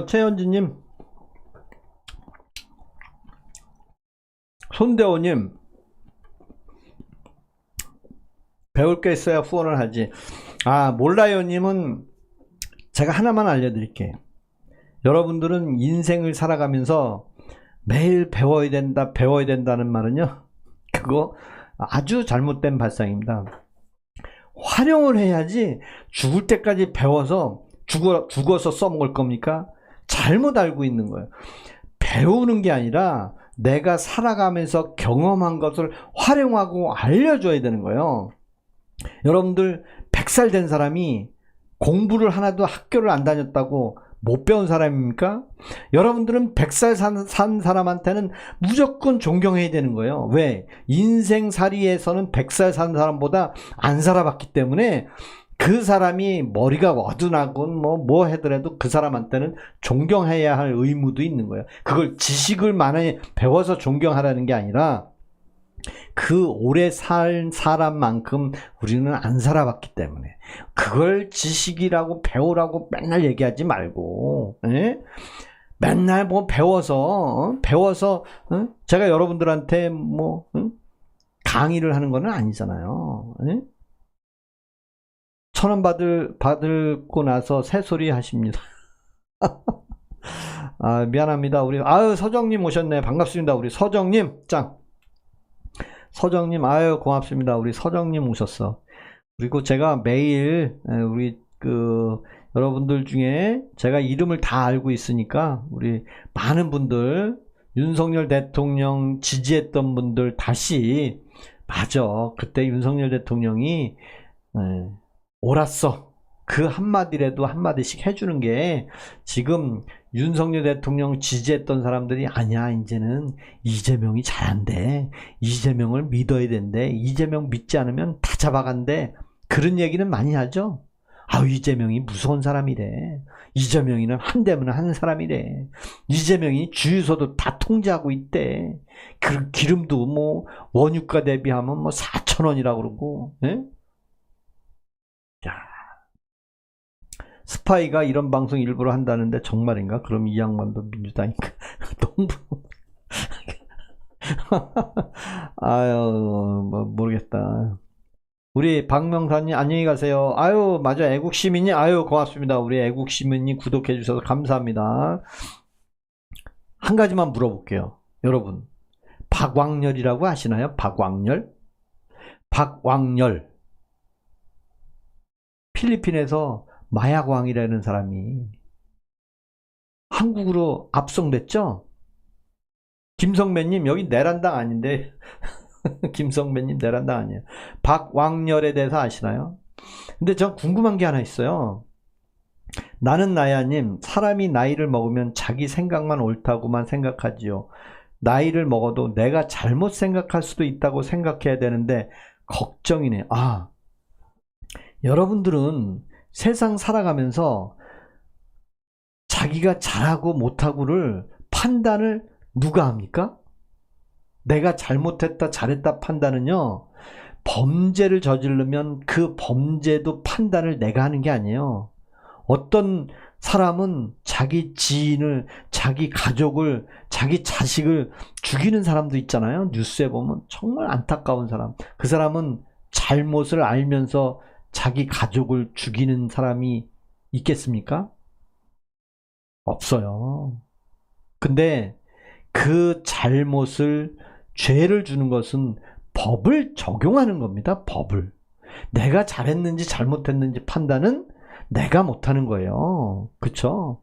최현진님, 손대호님, 배울 게 있어야 후원을 하지. 몰라요님은 제가 하나만 알려드릴게요. 여러분들은 인생을 살아가면서 매일 배워야 된다는 말은요, 그거 아주 잘못된 발상입니다. 활용을 해야지 죽을 때까지 배워서 죽어서 써먹을 겁니까? 잘못 알고 있는 거예요. 배우는 게 아니라 내가 살아가면서 경험한 것을 활용하고 알려줘야 되는 거예요. 여러분들 100살 된 사람이 공부를 하나도 학교를 안 다녔다고 못 배운 사람입니까? 여러분들은 100살 산 사람한테는 무조건 존경해야 되는 거예요. 왜? 인생살이에서는 100살 산 사람보다 안 살아봤기 때문에 그 사람이 머리가 어두나건 뭐 하더라도 그 사람한테는 존경해야 할 의무도 있는 거예요. 그걸 지식을 많이 배워서 존경하라는 게 아니라 그 오래 산 사람만큼 우리는 안 살아봤기 때문에 그걸 지식이라고 배우라고 맨날 얘기하지 말고 맨날 뭐 배워서 제가 여러분들한테 강의를 하는 건 아니잖아요. 1,000원 받고 나서 새소리 하십니다. 미안합니다. 우리 서정님 오셨네. 반갑습니다. 우리 서정님 짱. 서정님 고맙습니다. 우리 서정님 오셨어. 그리고 제가 매일 우리 여러분들 중에 제가 이름을 다 알고 있으니까 우리 많은 분들 윤석열 대통령 지지했던 분들 다시 맞아. 그때 윤석열 대통령이 옳았어. 그 한마디라도 한마디씩 해주는 게 지금 윤석열 대통령 지지했던 사람들이 아니야 이제는 이재명이 잘한대. 이재명을 믿어야 된대. 이재명 믿지 않으면 다 잡아간대. 그런 얘기는 많이 하죠. 아, 이재명이 무서운 사람이래. 이재명이는 한 대면 하는 사람이래. 이재명이 주유소도 다 통제하고 있대. 그 기름도 뭐 원유가 대비하면 뭐 4,000원이라고 그러고. 예? 자, 스파이가 이런 방송 일부러 한다는데 정말인가? 그럼 이 양반도 민주당인가? 너무 아유, 뭐 모르겠다. 우리 박명사님 안녕히 가세요. 아유, 맞아, 애국시민이, 아유, 고맙습니다. 우리 애국시민이 구독해 주셔서 감사합니다. 한 가지만 물어볼게요. 여러분, 박왕렬이라고 아시나요? 박왕렬? 박왕렬. 필리핀에서 마약왕이라는 사람이 한국으로 압송됐죠? 김성배님, 여기 내란당 아닌데. 김성배님, 내란당 아니에요. 박왕렬에 대해서 아시나요? 근데 전 궁금한 게 하나 있어요. 나는 나야님, 사람이 나이를 먹으면 자기 생각만 옳다고만 생각하지요. 나이를 먹어도 내가 잘못 생각할 수도 있다고 생각해야 되는데 걱정이네. 아, 여러분들은 세상 살아가면서 자기가 잘하고 못하고를 판단을 누가 합니까? 내가 잘못했다 잘했다 판단은요, 범죄를 저지르면 그 범죄도 판단을 내가 하는 게 아니에요. 어떤 사람은 자기 지인을, 자기 가족을, 자기 자식을 죽이는 사람도 있잖아요. 뉴스에 보면 정말 안타까운 사람. 그 사람은 잘못을 알면서 자기 가족을 죽이는 사람이 있겠습니까? 없어요. 근데 그 잘못을, 죄를 주는 것은 법을 적용하는 겁니다. 법을. 내가 잘했는지 잘못했는지 판단은 내가 못하는 거예요. 그쵸?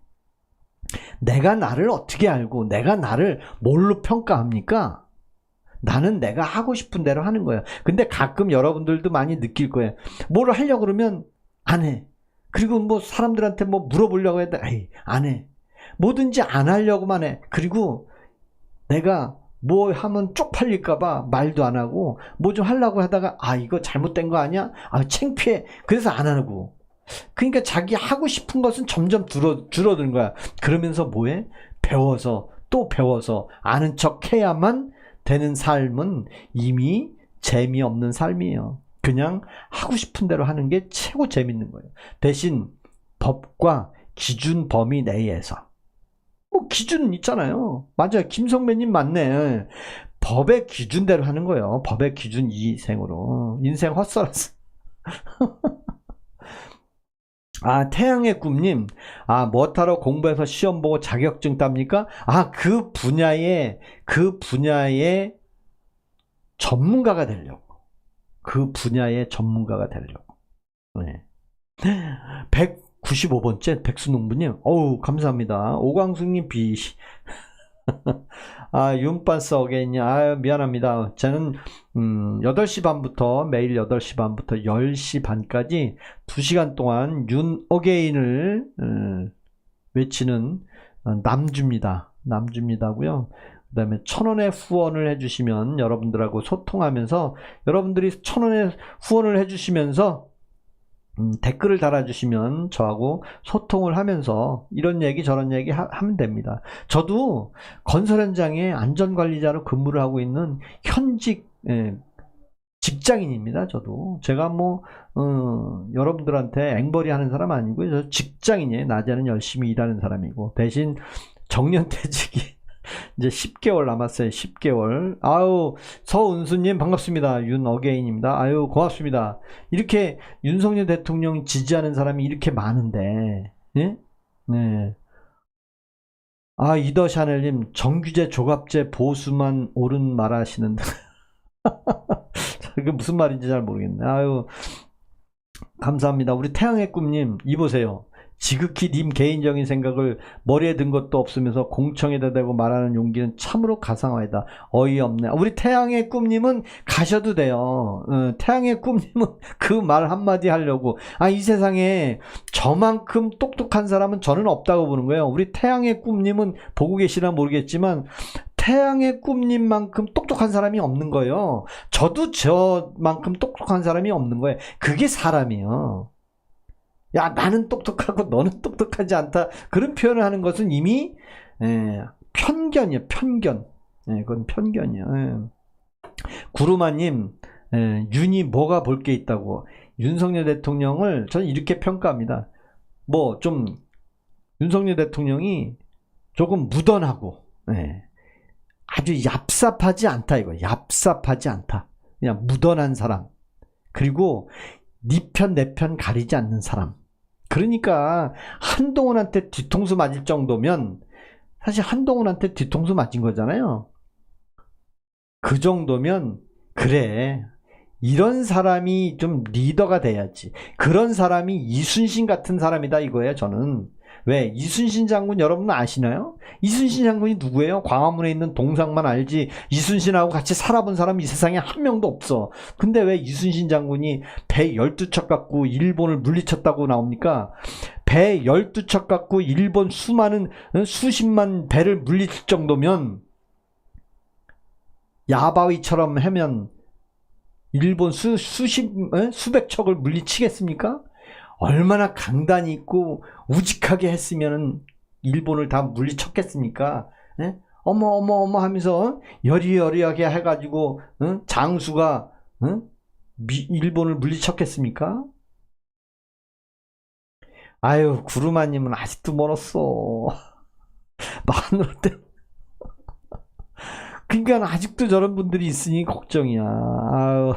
내가 나를 어떻게 알고 내가 나를 뭘로 평가합니까? 나는 내가 하고 싶은 대로 하는 거예요. 근데 가끔 여러분들도 많이 느낄 거예요. 뭘 하려고 그러면 안 해. 그리고 뭐 사람들한테 뭐 물어보려고 해도 에이, 안 해. 뭐든지 안 하려고만 해. 그리고 내가 뭐 하면 쪽팔릴까봐 말도 안 하고, 뭐 좀 하려고 하다가 아, 이거 잘못된 거 아니야? 아, 창피해. 그래서 안 하고. 그러니까 자기 하고 싶은 것은 점점 줄어드는 거야. 그러면서 뭐해? 배워서 또 배워서 아는 척 해야만 되는 삶은 이미 재미없는 삶이에요. 그냥 하고 싶은 대로 하는 게 최고 재밌는 거예요. 대신 법과 기준 범위 내에서. 뭐 기준은 있잖아요. 맞아요. 김성배님 맞네. 법의 기준대로 하는 거예요. 법의 기준 이생으로. 인생 헛살았어. 아, 태양의 꿈님. 아, 뭐하러 공부해서 시험 보고 자격증 땁니까? 아, 그 분야의 전문가가 되려고. 그 분야의 전문가가 되려고. 네. 195번째 백수농부님. 어우, 감사합니다. 오광숙님 비. 아, 윤반스 어게인이. 아, 미안합니다. 저는 8시 반부터, 매일 8시 반부터 10시 반까지 2시간 동안 윤 어게인을 외치는 남주입니다. 남주입니다고요. 그 다음에 1,000원의 후원을 해주시면 여러분들하고 소통하면서, 여러분들이 1,000원의 후원을 해주시면서 댓글을 달아주시면 저하고 소통을 하면서 이런 얘기 저런 얘기 하면 됩니다. 저도 건설 현장에 안전관리자로 근무를 하고 있는 현직 직장인입니다. 저도 제가 뭐 여러분들한테 앵벌이 하는 사람 아니고요. 저 직장인이에요. 낮에는 열심히 일하는 사람이고, 대신 정년퇴직이 이제 10개월 남았어요. 10개월. 아유, 서은수님 반갑습니다. 윤어게인입니다. 아유, 고맙습니다. 이렇게 윤석열 대통령 지지하는 사람이 이렇게 많은데, 예? 네. 아, 이더샤넬님, 정규제, 조갑제, 보수만 옳은 말 하시는데. 그게 무슨 말인지 잘 모르겠네. 아유, 감사합니다. 우리 태양의 꿈님, 이보세요. 지극히 님 개인적인 생각을 머리에 든 것도 없으면서 공청에다 대고 말하는 용기는 참으로 가상화이다. 어이없네. 우리 태양의 꿈님은 가셔도 돼요. 태양의 꿈님은 그 말 한마디 하려고. 아, 이 세상에 저만큼 똑똑한 사람은 저는 없다고 보는 거예요. 우리 태양의 꿈님은 보고 계시나 모르겠지만 태양의 꿈님만큼 똑똑한 사람이 없는 거예요. 저도 저만큼 똑똑한 사람이 없는 거예요. 그게 사람이에요. 야, 나는 똑똑하고 너는 똑똑하지 않다. 그런 표현을 하는 것은 이미 편견이야, 편견. 그건 편견이야. 구루마님, 윤이 뭐가 볼 게 있다고. 윤석열 대통령을 저는 이렇게 평가합니다. 뭐 좀 윤석열 대통령이 조금 무던하고 아주 얍삽하지 않다 이거. 얍삽하지 않다. 그냥 무던한 사람. 그리고 네 편 내 편 가리지 않는 사람. 그러니까 한동훈한테 뒤통수 맞을 정도면 사실 한동훈한테 뒤통수 맞은 거잖아요. 그 정도면 그래. 이런 사람이 좀 리더가 돼야지. 그런 사람이 이순신 같은 사람이다 이거예요, 저는. 왜? 이순신 장군 여러분 아시나요? 이순신 장군이 누구예요? 광화문에 있는 동상만 알지 이순신하고 같이 살아본 사람 이 세상에 한 명도 없어. 근데 왜 이순신 장군이 배 12척 갖고 일본을 물리쳤다고 나옵니까? 배 12척 갖고 일본 수많은 수십만 배를 물리칠 정도면 야바위처럼 하면 일본 수백 척을 물리치겠습니까? 얼마나 강단이 있고 우직하게 했으면 일본을 다 물리쳤겠습니까? 어머 어머 어머 하면서 여리여리하게 해가지고 장수가 일본을 물리쳤겠습니까? 아유, 구루마님은 아직도 멀었어. 만으로 때. 그러니까 아직도 저런 분들이 있으니 걱정이야. 아유.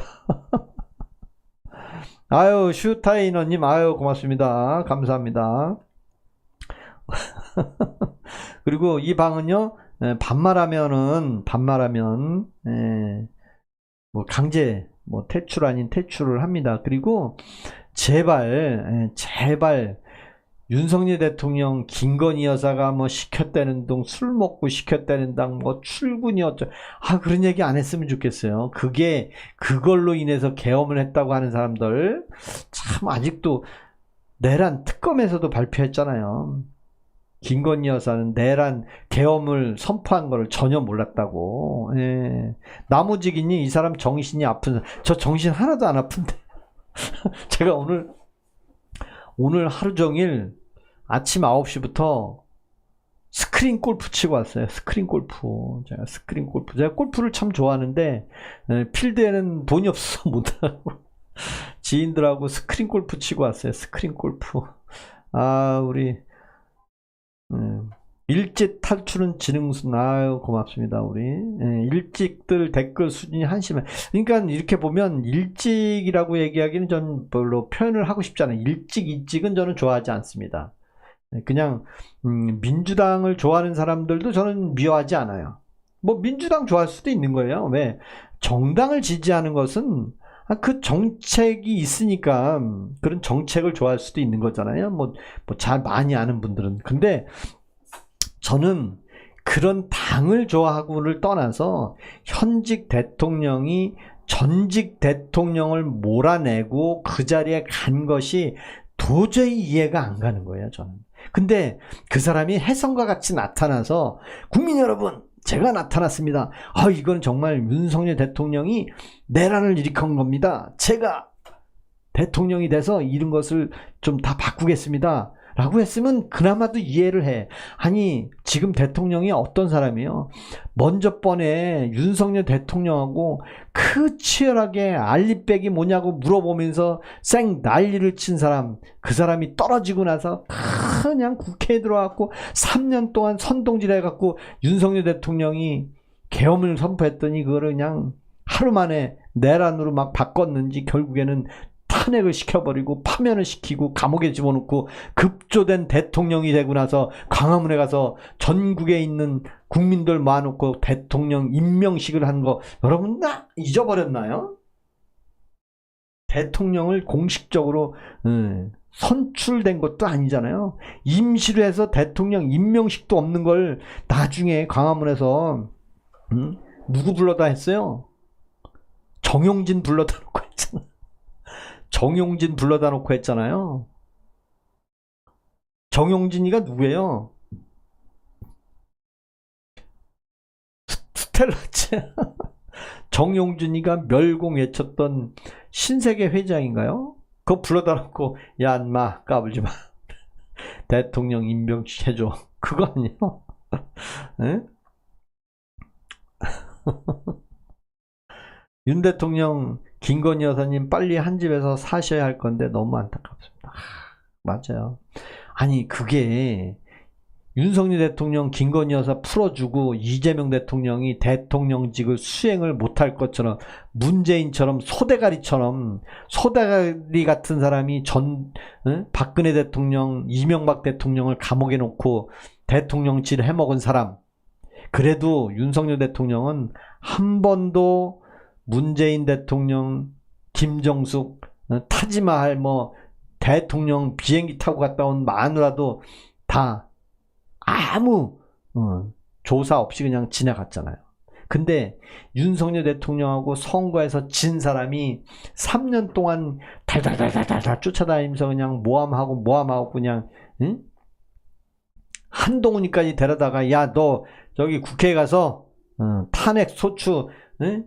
아유, 슈타이너님, 아유, 고맙습니다. 감사합니다. 그리고 이 방은요, 반말하면, 뭐, 강제, 뭐, 퇴출 아닌 퇴출을 합니다. 그리고, 제발, 윤석열 대통령 김건희 여사가 뭐 시켰다는 둥 술 먹고 시켰다는 당 뭐 출근이 그런 얘기 안 했으면 좋겠어요. 그걸로 인해서 계엄을 했다고 하는 사람들 참 아직도 내란 특검에서도 발표했잖아요. 김건희 여사는 내란 계엄을 선포한 거를 전혀 몰랐다고. 나무지기님, 이 사람 정신이 아픈, 저 정신 하나도 안 아픈데. 제가 오늘 하루 종일 아침 9시부터 스크린 골프 치고 왔어요. 스크린 골프. 제가 골프를 참 좋아하는데 필드에는 돈이 없어서 못하고 지인들하고 스크린 골프 치고 왔어요. 스크린 골프. 우리 일찍 탈출은 지능순. 아유, 고맙습니다. 우리 일찍들 댓글 수준이 한심해. 그러니까 이렇게 보면 일찍이라고 얘기하기는 전 별로 표현을 하고 싶지 않아요. 일찍은 저는 좋아하지 않습니다. 그냥 민주당을 좋아하는 사람들도 저는 미워하지 않아요. 뭐 민주당 좋아할 수도 있는 거예요. 왜? 정당을 지지하는 것은 그 정책이 있으니까 그런 정책을 좋아할 수도 있는 거잖아요. 뭐 잘 많이 아는 분들은. 근데 저는 그런 당을 좋아하고를 떠나서 현직 대통령이 전직 대통령을 몰아내고 그 자리에 간 것이 도저히 이해가 안 가는 거예요, 저는. 근데 그 사람이 혜성과 같이 나타나서 국민 여러분, 제가 나타났습니다. 이건 정말 윤석열 대통령이 내란을 일으킨 겁니다. 제가 대통령이 돼서 이런 것을 좀 다 바꾸겠습니다. 라고 했으면 그나마도 이해를 해. 아니, 지금 대통령이 어떤 사람이에요? 먼저 번에 윤석열 대통령하고 치열하게 알리백이 뭐냐고 물어보면서 쌩 난리를 친 사람, 그 사람이 떨어지고 나서 그냥 국회에 들어왔고 3년 동안 선동질 해갖고 윤석열 대통령이 계엄을 선포했더니 그거를 그냥 하루 만에 내란으로 막 바꿨는지 결국에는 탄핵을 시켜버리고 파면을 시키고 감옥에 집어넣고 급조된 대통령이 되고 나서 광화문에 가서 전국에 있는 국민들 모아놓고 대통령 임명식을 한 거 여러분 다 잊어버렸나요? 대통령을 공식적으로 선출된 것도 아니잖아요. 임시로 해서 대통령 임명식도 없는 걸 나중에 광화문에서 누구 불러다 했어요? 정용진 불러다 놓고 했잖아. 정용진 불러다 놓고 했잖아요. 정용진이가 누구예요? 스텔라체. 정용진이가 멸공 외쳤던 신세계 회장인가요? 그거 불러다 놓고, 야, 인마, 까불지 마. 대통령 임명해줘. 그거 아니에요? 예? 윤 대통령, 김건희 여사님 빨리 한 집에서 사셔야 할 건데 너무 안타깝습니다. 맞아요. 아니, 그게 윤석열 대통령, 김건희 여사 풀어주고 이재명 대통령이 대통령직을 수행을 못할 것처럼, 문재인처럼 소대가리 같은 사람이 박근혜 대통령, 이명박 대통령을 감옥에 놓고 대통령질 해먹은 사람. 그래도 윤석열 대통령은 한 번도 문재인 대통령, 김정숙, 타지마할 대통령 비행기 타고 갔다 온 마누라도 다 아무 조사 없이 그냥 지나갔잖아요. 근데 윤석열 대통령하고 선거에서 진 사람이 3년 동안 달달달달달 쫓아다니면서 그냥 모함하고 그냥, 응? 한동훈이까지 데려다가, 야, 너 저기 국회에 가서 탄핵 소추, 응?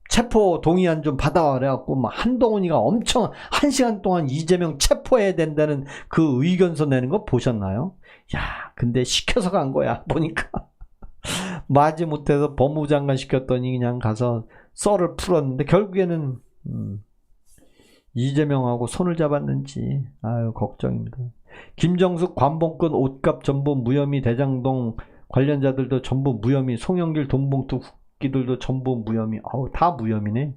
체포 동의안 좀 받아와 그래갖고 한동훈이가 엄청 1시간 동안 이재명 체포해야 된다는 그 의견서 내는 거 보셨나요? 야, 근데 시켜서 간 거야. 보니까 마지 못해서 법무부 장관 시켰더니 그냥 가서 썰을 풀었는데 결국에는 이재명하고 손을 잡았는지 아유 걱정입니다. 김정숙 관봉권 옷값 전부 무혐의, 대장동 관련자들도 전부 무혐의, 송영길 돈봉투 기들도 전부 무혐의. 아우, 다 무혐의네.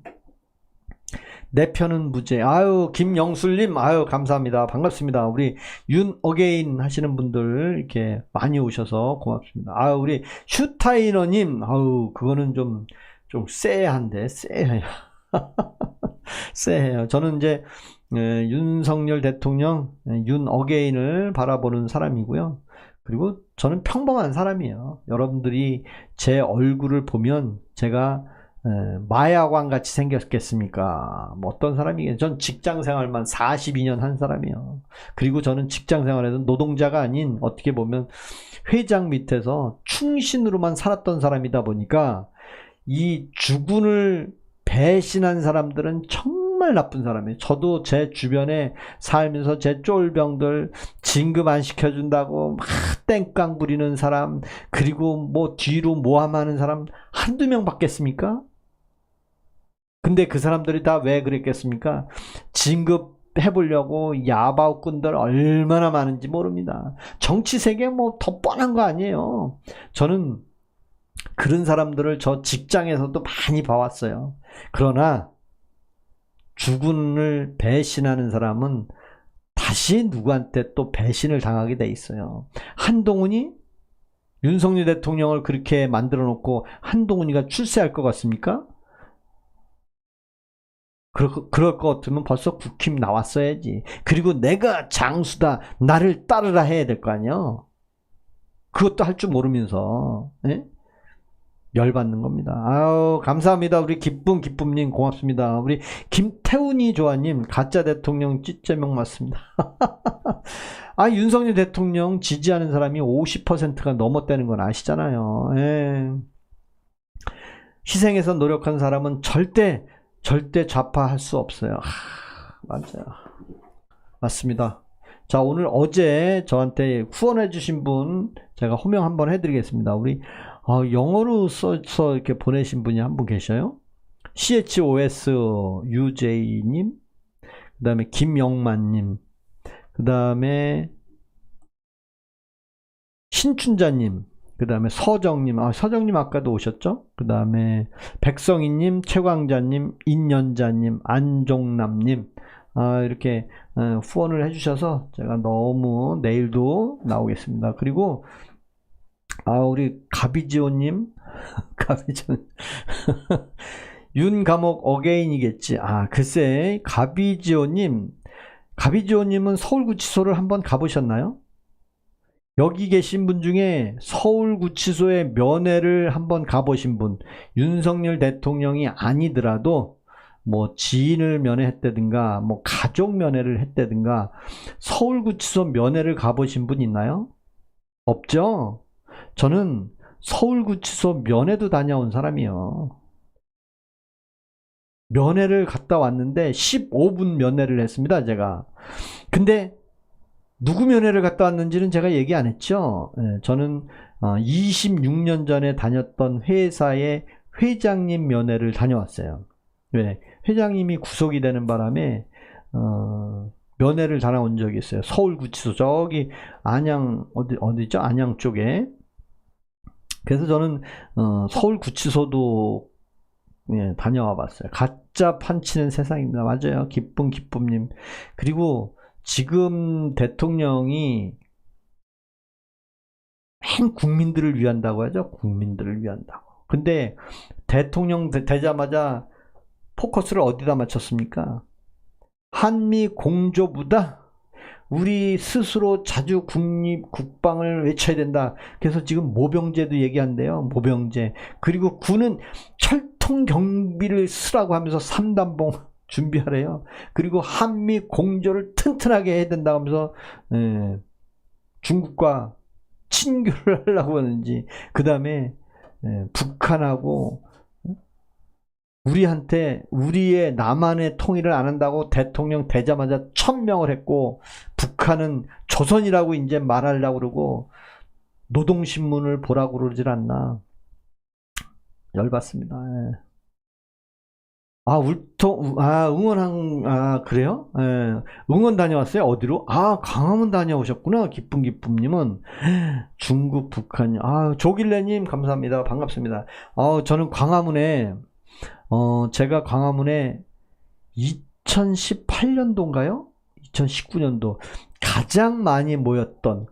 내 편은 무죄. 아유, 김영술님, 아유, 감사합니다. 반갑습니다. 우리 윤 어게인 하시는 분들 이렇게 많이 오셔서 고맙습니다. 아유, 우리 슈타이너님, 아유, 그거는 좀 쎄한데, 쎄해요. 쎄해요. 저는 이제 윤석열 대통령, 윤 어게인을 바라보는 사람이고요. 그리고 저는 평범한 사람이에요. 여러분들이 제 얼굴을 보면 제가 마야광 같이 생겼겠습니까? 어떤 사람이겠어요? 전 직장 생활만 42년 한 사람이에요. 그리고 저는 직장 생활에서 노동자가 아닌 어떻게 보면 회장 밑에서 충신으로만 살았던 사람이다 보니까 이 주군을 배신한 사람들은 정말 나쁜 사람이에요. 저도 제 주변에 살면서 제 쫄병들 진급 안 시켜준다고 막 땡깡 부리는 사람, 그리고 뒤로 모함하는 사람 한두 명 받겠습니까? 근데 그 사람들이 다 왜 그랬겠습니까? 진급 해보려고 야바우꾼들 얼마나 많은지 모릅니다. 정치 세계 더 뻔한 거 아니에요. 저는 그런 사람들을 저 직장에서도 많이 봐왔어요. 그러나 주군을 배신하는 사람은 다시 누구한테 또 배신을 당하게 돼 있어요. 한동훈이 윤석열 대통령을 그렇게 만들어 놓고 한동훈이가 출세할 것 같습니까? 그럴 것 같으면 벌써 국힘 나왔어야지. 그리고 내가 장수다, 나를 따르라 해야 될 거 아니에요. 그것도 할 줄 모르면서 열받는 겁니다. 아우, 감사합니다. 우리 기쁨님 고맙습니다. 우리 김태훈이 조아님, 가짜 대통령 찌제명 맞습니다. 아, 윤석열 대통령 지지하는 사람이 50%가 넘었다는 건 아시잖아요. 희생해서 노력한 사람은 절대 좌파할 수 없어요. 맞아요. 맞습니다. 자, 오늘 어제 저한테 후원해 주신 분 제가 호명 한번 해드리겠습니다. 우리 영어로 써서 이렇게 보내신 분이 한 분 계셔요. CHOSUJ님, 그 다음에 김영만님, 그 다음에 신춘자님, 그 다음에 서정님, 서정님 아까도 오셨죠? 그 다음에 백성희님, 최광자님, 인연자님, 안종남님, 이렇게 후원을 해주셔서 제가 너무 내일도 나오겠습니다. 그리고 우리 가비지오님, 가비지오 윤감옥 어게인이겠지. 글쎄, 가비지오님은 서울구치소를 한번 가보셨나요? 여기 계신 분 중에 서울구치소의 면회를 한번 가보신 분, 윤석열 대통령이 아니더라도 지인을 면회했다든가 가족 면회를 했다든가 서울구치소 면회를 가보신 분 있나요? 없죠? 저는 서울구치소 면회도 다녀온 사람이에요. 면회를 갔다 왔는데 15분 면회를 했습니다, 제가. 근데 누구 면회를 갔다 왔는지는 제가 얘기 안 했죠. 저는 26년 전에 다녔던 회사의 회장님 면회를 다녀왔어요. 왜? 회장님이 구속이 되는 바람에 면회를 다녀온 적이 있어요. 서울구치소 저기 안양 어디죠? 안양 쪽에. 그래서 저는 서울구치소도 다녀와 봤어요. 가짜 판치는 세상입니다. 맞아요. 기쁨님. 그리고 지금 대통령이 맨 국민들을 위한다고 하죠. 국민들을 위한다고. 근데 대통령 되자마자 포커스를 어디다 맞췄습니까? 한미 공조보다 우리 스스로 자주 국방을 외쳐야 된다. 그래서 지금 모병제도 얘기한대요. 모병제. 그리고 군은 철통 경비를 쓰라고 하면서 3단봉 준비하래요. 그리고 한미 공조를 튼튼하게 해야 된다고 하면서 중국과 친교를 하려고 하는지, 그 다음에 북한하고 우리한테 우리의 남한의 통일을 안 한다고 대통령 되자마자 천명을 했고, 북한은 조선이라고 이제 말하려고 그러고 노동신문을 보라고 그러질 않나. 열받습니다. 그래요? 응원 다녀왔어요? 어디로? 광화문 다녀오셨구나. 기쁨님은. 중국, 북한. 조길래님, 감사합니다. 반갑습니다. 저는 광화문에, 제가 광화문에 2018년도인가요? 2019년도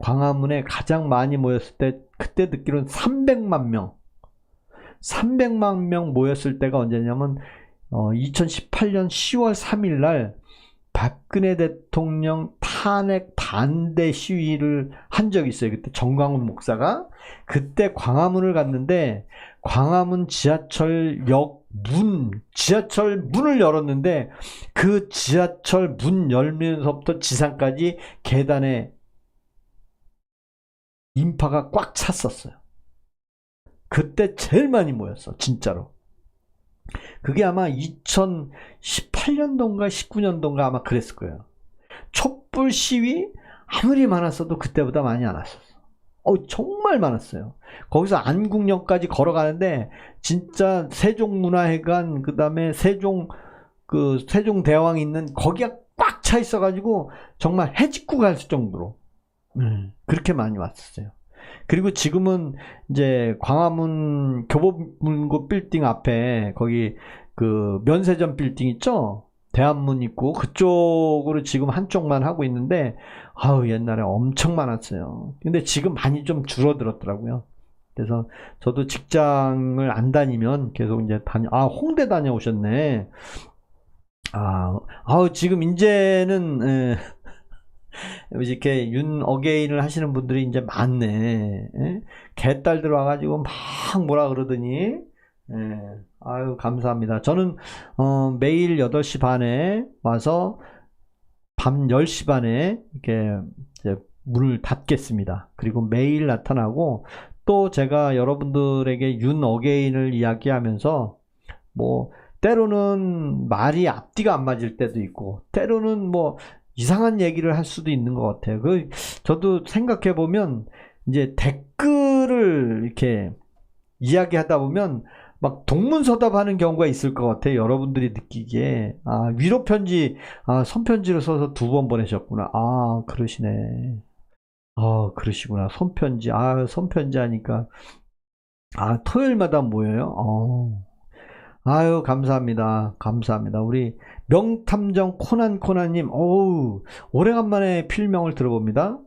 광화문에 가장 많이 모였을 때, 그때 듣기로는 300만 명 모였을 때가 언제냐면 2018년 10월 3일 날 박근혜 대통령 탄핵 반대 시위를 한 적이 있어요. 그때 정광훈 목사가. 그때 광화문을 갔는데, 광화문 지하철역 지하철 문을 열었는데, 그 지하철 문 열면서부터 지상까지 계단에 인파가 꽉 찼었어요. 그때 제일 많이 모였어, 진짜로. 그게 아마 2018년도인가 19년도인가 아마 그랬을 거예요. 촛불 시위 아무리 많았어도 그때보다 많이 안 왔었어. 정말 많았어요. 거기서 안국역까지 걸어가는데 진짜 세종문화회관, 그 다음에 세종대왕 있는 거기가 꽉 차 있어가지고 정말 해집고 갈 정도로 그렇게 많이 왔었어요. 그리고 지금은 이제 광화문 교보문고 빌딩 앞에 거기 그 면세점 빌딩 있죠? 대한문 있고 그쪽으로 지금 한쪽만 하고 있는데, 옛날에 엄청 많았어요. 근데 지금 많이 좀 줄어들었더라고요. 그래서 저도 직장을 안 다니면 계속 이제 홍대 다녀오셨네. 지금 이제는 이렇게 윤 어게인을 하시는 분들이 이제 많네. 개딸들 와가지고 막 뭐라 그러더니. 감사합니다. 저는 매일 8시 반에 와서 밤 10시 반에 이렇게 이제 문을 닫겠습니다. 그리고 매일 나타나고, 또 제가 여러분들에게 윤 어게인을 이야기하면서 뭐 때로는 말이 앞뒤가 안 맞을 때도 있고, 때로는 뭐 이상한 얘기를 할 수도 있는 것 같아요. 저도 생각해 보면 이제 댓글을 이렇게 이야기하다 보면 막 동문서답하는 경우가 있을 것 같아요. 여러분들이 느끼기에. 위로편지, 손편지를 써서 2번 보내셨구나. 그러시네. 그러시구나. 손편지. 손편지 하니까. 토요일마다 모여요? 감사합니다. 감사합니다. 우리 명탐정 코난님, 오래간만에 필명을 들어봅니다.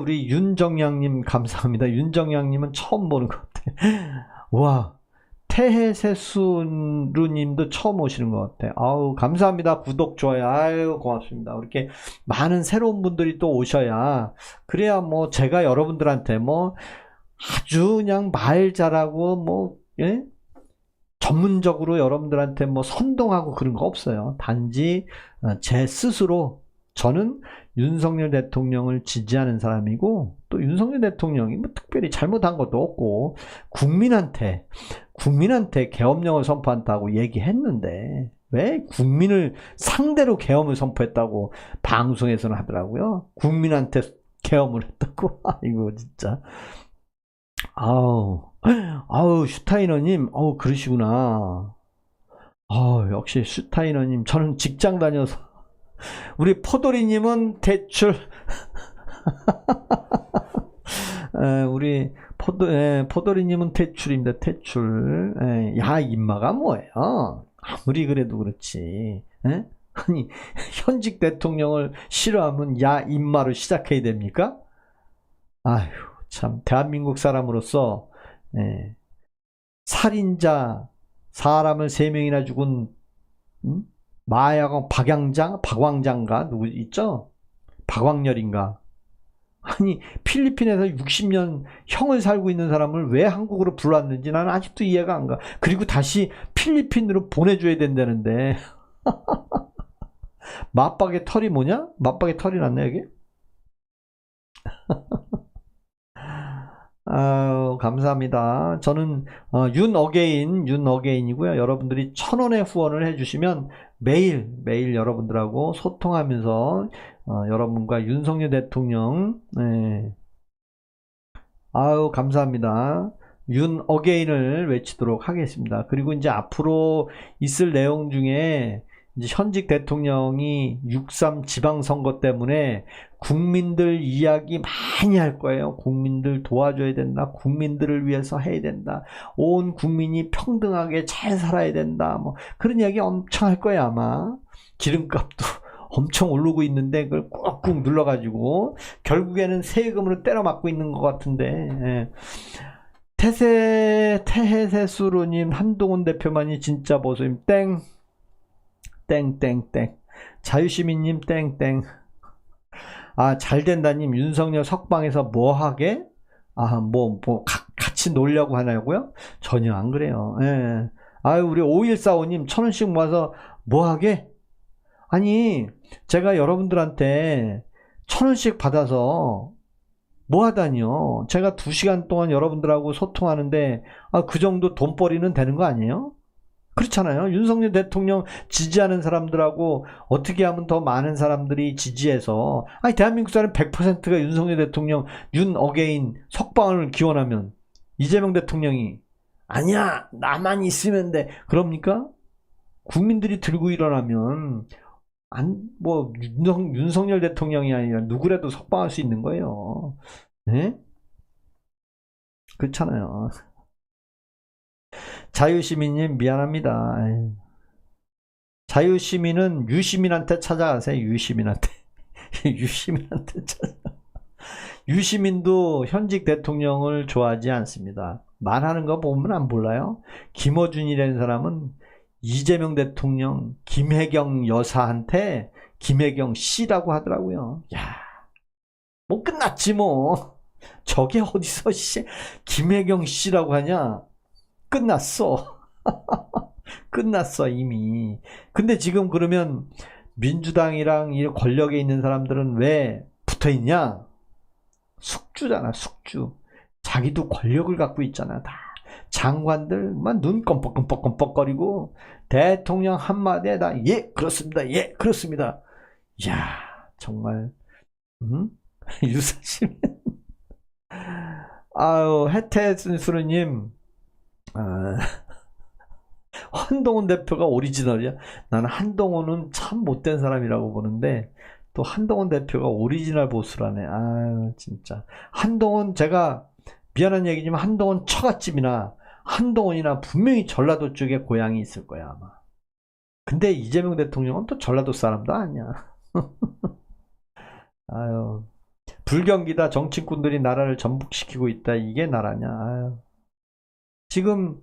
우리 윤정양님, 감사합니다. 윤정양님은 처음 보는 것 같아요. 와, 태해세수루님도 처음 오시는 것 같아요. 감사합니다. 구독, 좋아요. 고맙습니다. 이렇게 많은 새로운 분들이 또 오셔야, 그래야 뭐 제가 여러분들한테 뭐 아주 그냥 말 잘하고 전문적으로 여러분들한테 뭐 선동하고 그런 거 없어요. 단지 제 스스로 저는 윤석열 대통령을 지지하는 사람이고, 또 윤석열 대통령이 뭐 특별히 잘못한 것도 없고 국민한테 계엄령을 선포한다고 얘기했는데 왜? 국민을 상대로 계엄을 선포했다고 방송에서는 하더라고요. 국민한테 계엄을 했다고. 아이고 진짜. 아우 슈타이너님, 그러시구나. 역시 슈타이너님, 저는 직장 다녀서. 우리 포도리님은 대출. 우리 포도리님은 퇴출입니다. 퇴출. 야, 임마가 뭐예요? 아무리 그래도 그렇지. 아니, 현직 대통령을 싫어하면 야, 임마로 시작해야 됩니까? 아휴, 참, 대한민국 사람으로서, 살인자, 사람을 3명이나 죽은, 마약왕 박왕장가? 누구 있죠? 박왕렬인가? 아니, 필리핀에서 60년 형을 살고 있는 사람을 왜 한국으로 불러왔는지 나는 아직도 이해가 안 가. 그리고 다시 필리핀으로 보내줘야 된다는데. 맞박의 털이 뭐냐? 맞박의 털이 났네, 여기? 감사합니다. 저는 윤어게인이고요. 여러분들이 1,000원의 후원을 해주시면 매일 여러분들하고 소통하면서 여러분과 윤석열 대통령, 감사합니다. 윤어게인을 외치도록 하겠습니다. 그리고 이제 앞으로 있을 내용 중에 이제 현직 대통령이 6.3 지방선거 때문에 국민들 이야기 많이 할 거예요. 국민들 도와줘야 된다. 국민들을 위해서 해야 된다. 온 국민이 평등하게 잘 살아야 된다. 뭐 그런 이야기 엄청 할 거예요, 아마. 기름값도 엄청 오르고 있는데 그걸 꾹꾹 눌러가지고 결국에는 세금으로 때려맞고 있는 것 같은데. 태해세수로님, 한동훈 대표만이 진짜 보수임. 땡. 자유시민님 땡땡. 잘된다님, 윤석열 석방에서 뭐 하게? 같이 놀려고 하냐고요? 전혀 안 그래요. 예. 우리 5145님 1,000원씩 모아서 뭐 하게? 아니, 제가 여러분들한테 1,000원씩 받아서 뭐 하다니요? 제가 2시간 동안 여러분들하고 소통하는데 그 정도 돈벌이는 되는 거 아니에요? 그렇잖아요. 윤석열 대통령 지지하는 사람들하고 어떻게 하면 더 많은 사람들이 지지해서, 대한민국 사람 100%가 윤석열 대통령 윤어게인 석방을 기원하면 이재명 대통령이 아니야, 나만 있으면 돼, 그럽니까? 국민들이 들고 일어나면 윤석열 대통령이 아니라 누구라도 석방할 수 있는 거예요. 네? 그렇잖아요. 자유시민님 미안합니다. 자유시민은 유시민한테 찾아가세요. 유시민한테. 유시민한테 찾아. 유시민도 현직 대통령을 좋아하지 않습니다. 말하는 거 보면 안 몰라요? 김어준이라는 사람은 이재명 대통령 김혜경 여사한테 김혜경 씨라고 하더라고요. 야, 뭐 끝났지 뭐. 저게 어디서 김혜경 씨라고 하냐? 끝났어. 끝났어 이미. 근데 지금 그러면 민주당이랑 이 권력에 있는 사람들은 왜 붙어있냐? 숙주잖아, 숙주. 자기도 권력을 갖고 있잖아. 다 장관들만 눈 껌뻑껌뻑껌뻑거리고 대통령 한마디에 다 예 그렇습니다, 예 그렇습니다. 이야 정말. 유사시민. 해태순수르님, 한동훈 대표가 오리지널이야? 나는 한동훈은 참 못된 사람이라고 보는데 또 한동훈 대표가 오리지널 보수라네. 진짜. 한동훈, 제가 미안한 얘기지만 한동훈 처갓집이나 한동훈이나 분명히 전라도 쪽에 고향이 있을 거야 아마. 근데 이재명 대통령은 또 전라도 사람도 아니야. 불경기다. 정치꾼들이 나라를 전복시키고 있다. 이게 나라냐. 지금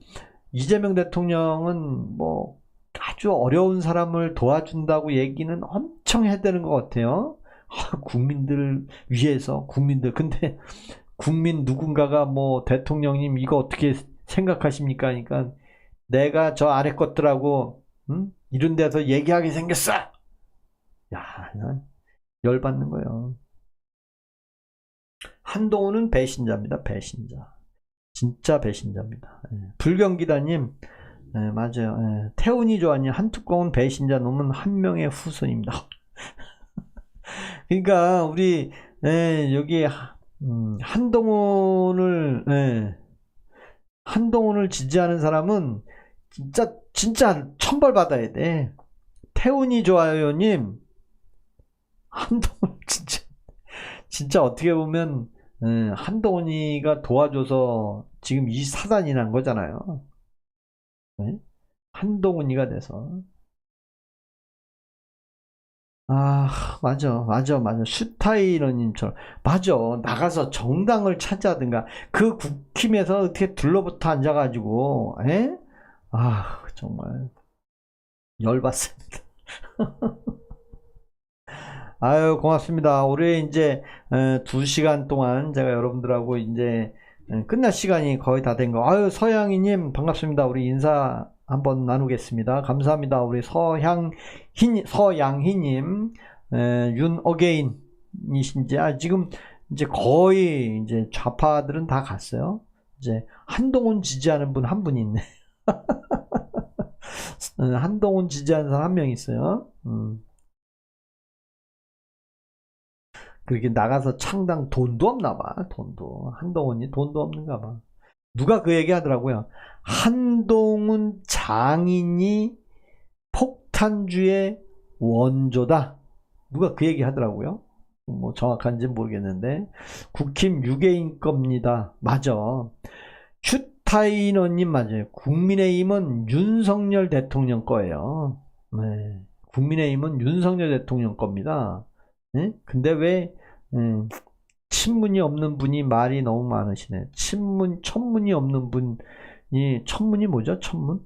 이재명 대통령은 뭐 아주 어려운 사람을 도와준다고 얘기는 엄청 해대는 것 같아요. 국민들을 위해서, 국민들. 근데 국민 누군가가 뭐 대통령님 이거 어떻게 생각하십니까? 그러니까 내가 저 아래 것들하고 이런 데서 얘기하게 생겼어. 야, 열받는 거예요. 한동훈은 배신자입니다. 배신자. 진짜 배신자입니다. 불경기다님, 네, 맞아요. 네. 태훈이 좋아하니 한 뚜껑은 배신자 놈은 한 명의 후손입니다. 그러니까 우리 여기 한동훈을 한동훈을 지지하는 사람은 진짜 천벌 받아야 돼. 태훈이 좋아요님 한동훈 진짜 어떻게 보면 한동훈이가 도와줘서 지금 이 사단이 난 거잖아요. 네? 한동훈이가 돼서. 아, 맞아. 슈타이너님처럼. 맞아. 나가서 정당을 차지하든가. 그 국힘에서 어떻게 둘러붙어 앉아가지고, 에? 아, 정말. 열받습니다. 아유, 고맙습니다. 올해 이제, 2시간 동안 제가 여러분들하고 이제, 끝날 시간이 거의 다 된 거. 아유, 서양이님, 반갑습니다. 우리 인사 한번 나누겠습니다. 감사합니다. 우리 서양희님, 윤어게인이신지, 지금 이제 거의 이제 좌파들은 다 갔어요. 이제 한동훈 지지하는 분 한 분 있네. 한동훈 지지하는 사람 한 명 있어요. 그렇게 나가서 창당 돈도 없나 봐. 한동훈이 돈도 없는가 봐. 누가 그 얘기 하더라고요. 한동훈 장인이 폭탄주의 원조다. 누가 그 얘기 하더라고요. 뭐 정확한지는 모르겠는데. 국힘 유괴인 겁니다. 맞아. 슈타이너님 맞아요. 국민의힘은 윤석열 대통령 거예요. 네. 국민의힘은 윤석열 대통령 겁니다. 네? 근데 왜 친문이 없는 분이 말이 너무 많으시네. 천문이 없는 분이, 천문이 뭐죠? 천문?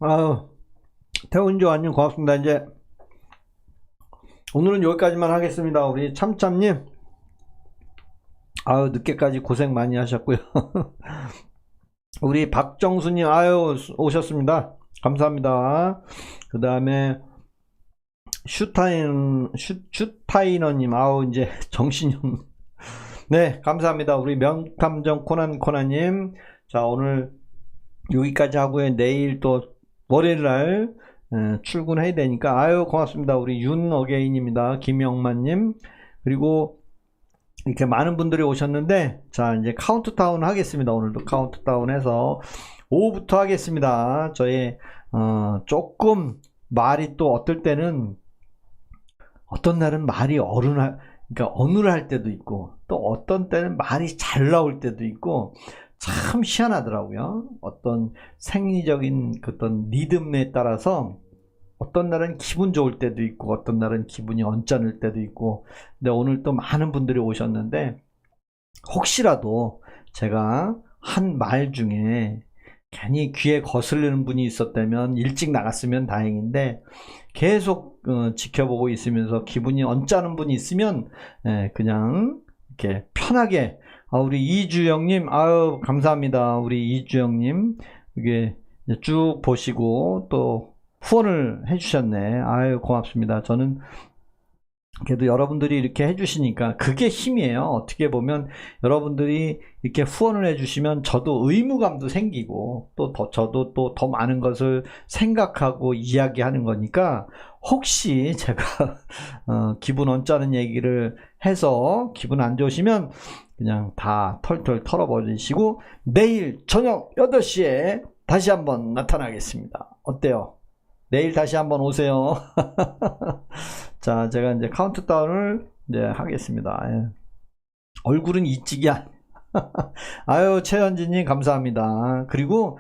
아유, 태훈조아님 고맙습니다. 이제 오늘은 여기까지만 하겠습니다. 우리 참참님, 아유, 늦게까지 고생 많이 하셨고요. 우리 박정수님, 아유, 오셨습니다. 감사합니다. 그 다음에 슈타이너님, 아우, 이제 정신이 없네. 네, 감사합니다. 우리 명탐정 코난님. 자, 오늘 여기까지 하고요. 내일 또 월요일날 출근해야 되니까, 아유, 고맙습니다. 우리 윤어게인입니다. 김영만님. 그리고 이렇게 많은 분들이 오셨는데, 자, 이제 카운트다운 하겠습니다. 오늘도 카운트다운 해서 오후부터 하겠습니다. 저의 조금 말이 또 어떨 때는, 어떤 날은 말이 그러니까 어눌할 때도 있고, 또 어떤 때는 말이 잘 나올 때도 있고, 참 희한하더라고요. 어떤 생리적인 어떤 리듬에 따라서 어떤 날은 기분 좋을 때도 있고, 어떤 날은 기분이 언짢을 때도 있고. 근데 오늘 또 많은 분들이 오셨는데, 혹시라도 제가 한 말 중에 괜히 귀에 거슬리는 분이 있었다면 일찍 나갔으면 다행인데, 계속 지켜보고 있으면서 기분이 언짢은 분이 있으면 그냥 이렇게 편하게, 우리 이주영님, 아유, 감사합니다. 우리 이주영님, 이게 쭉 보시고 또 후원을 해주셨네. 아유, 고맙습니다. 저는 그래도 여러분들이 이렇게 해주시니까 그게 힘이에요. 어떻게 보면 여러분들이 이렇게 후원을 해주시면 저도 의무감도 생기고, 또 저도 또 더 많은 것을 생각하고 이야기하는 거니까, 혹시 제가 기분 언짢은 얘기를 해서 기분 안 좋으시면 그냥 다 털털 털어버리시고, 내일 저녁 8시에 다시 한번 나타나겠습니다. 어때요? 내일 다시 한번 오세요. 자, 제가 이제 카운트다운을 이제 하겠습니다. 예. 얼굴은 이찍이 아유, 최현진님 감사합니다. 그리고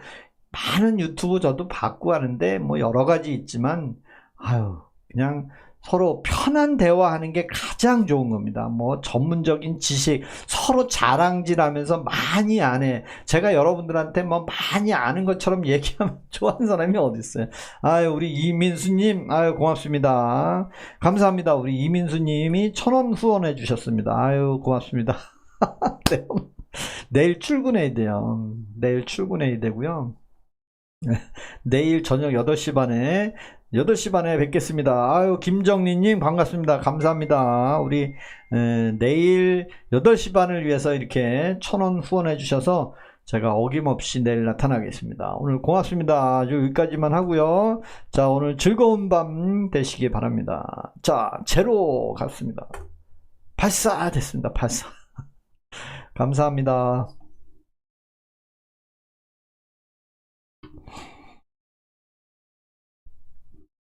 많은 유튜브 저도 받고 하는데 뭐 여러 가지 있지만, 아유, 그냥 서로 편한 대화하는 게 가장 좋은 겁니다. 뭐 전문적인 지식 서로 자랑질하면서 많이 안 해. 제가 여러분들한테 뭐 많이 아는 것처럼 얘기하면 좋아하는 사람이 어디 있어요. 아유, 우리 이민수님, 아유, 고맙습니다. 감사합니다. 우리 이민수님이 1,000원 후원해 주셨습니다. 아유, 고맙습니다. 네. 내일 출근해야 돼요. 내일 출근해야 되고요. 내일 저녁 8시 반에 8시 반에 뵙겠습니다. 아유, 김정리님 반갑습니다. 감사합니다. 우리 내일 8시 반을 위해서 이렇게 1,000원 후원해 주셔서 제가 어김없이 내일 나타나겠습니다. 오늘 고맙습니다. 아주 여기까지만 하고요. 자, 오늘 즐거운 밤 되시기 바랍니다. 자, 제로 갔습니다. 발사 됐습니다. 발사. 감사합니다.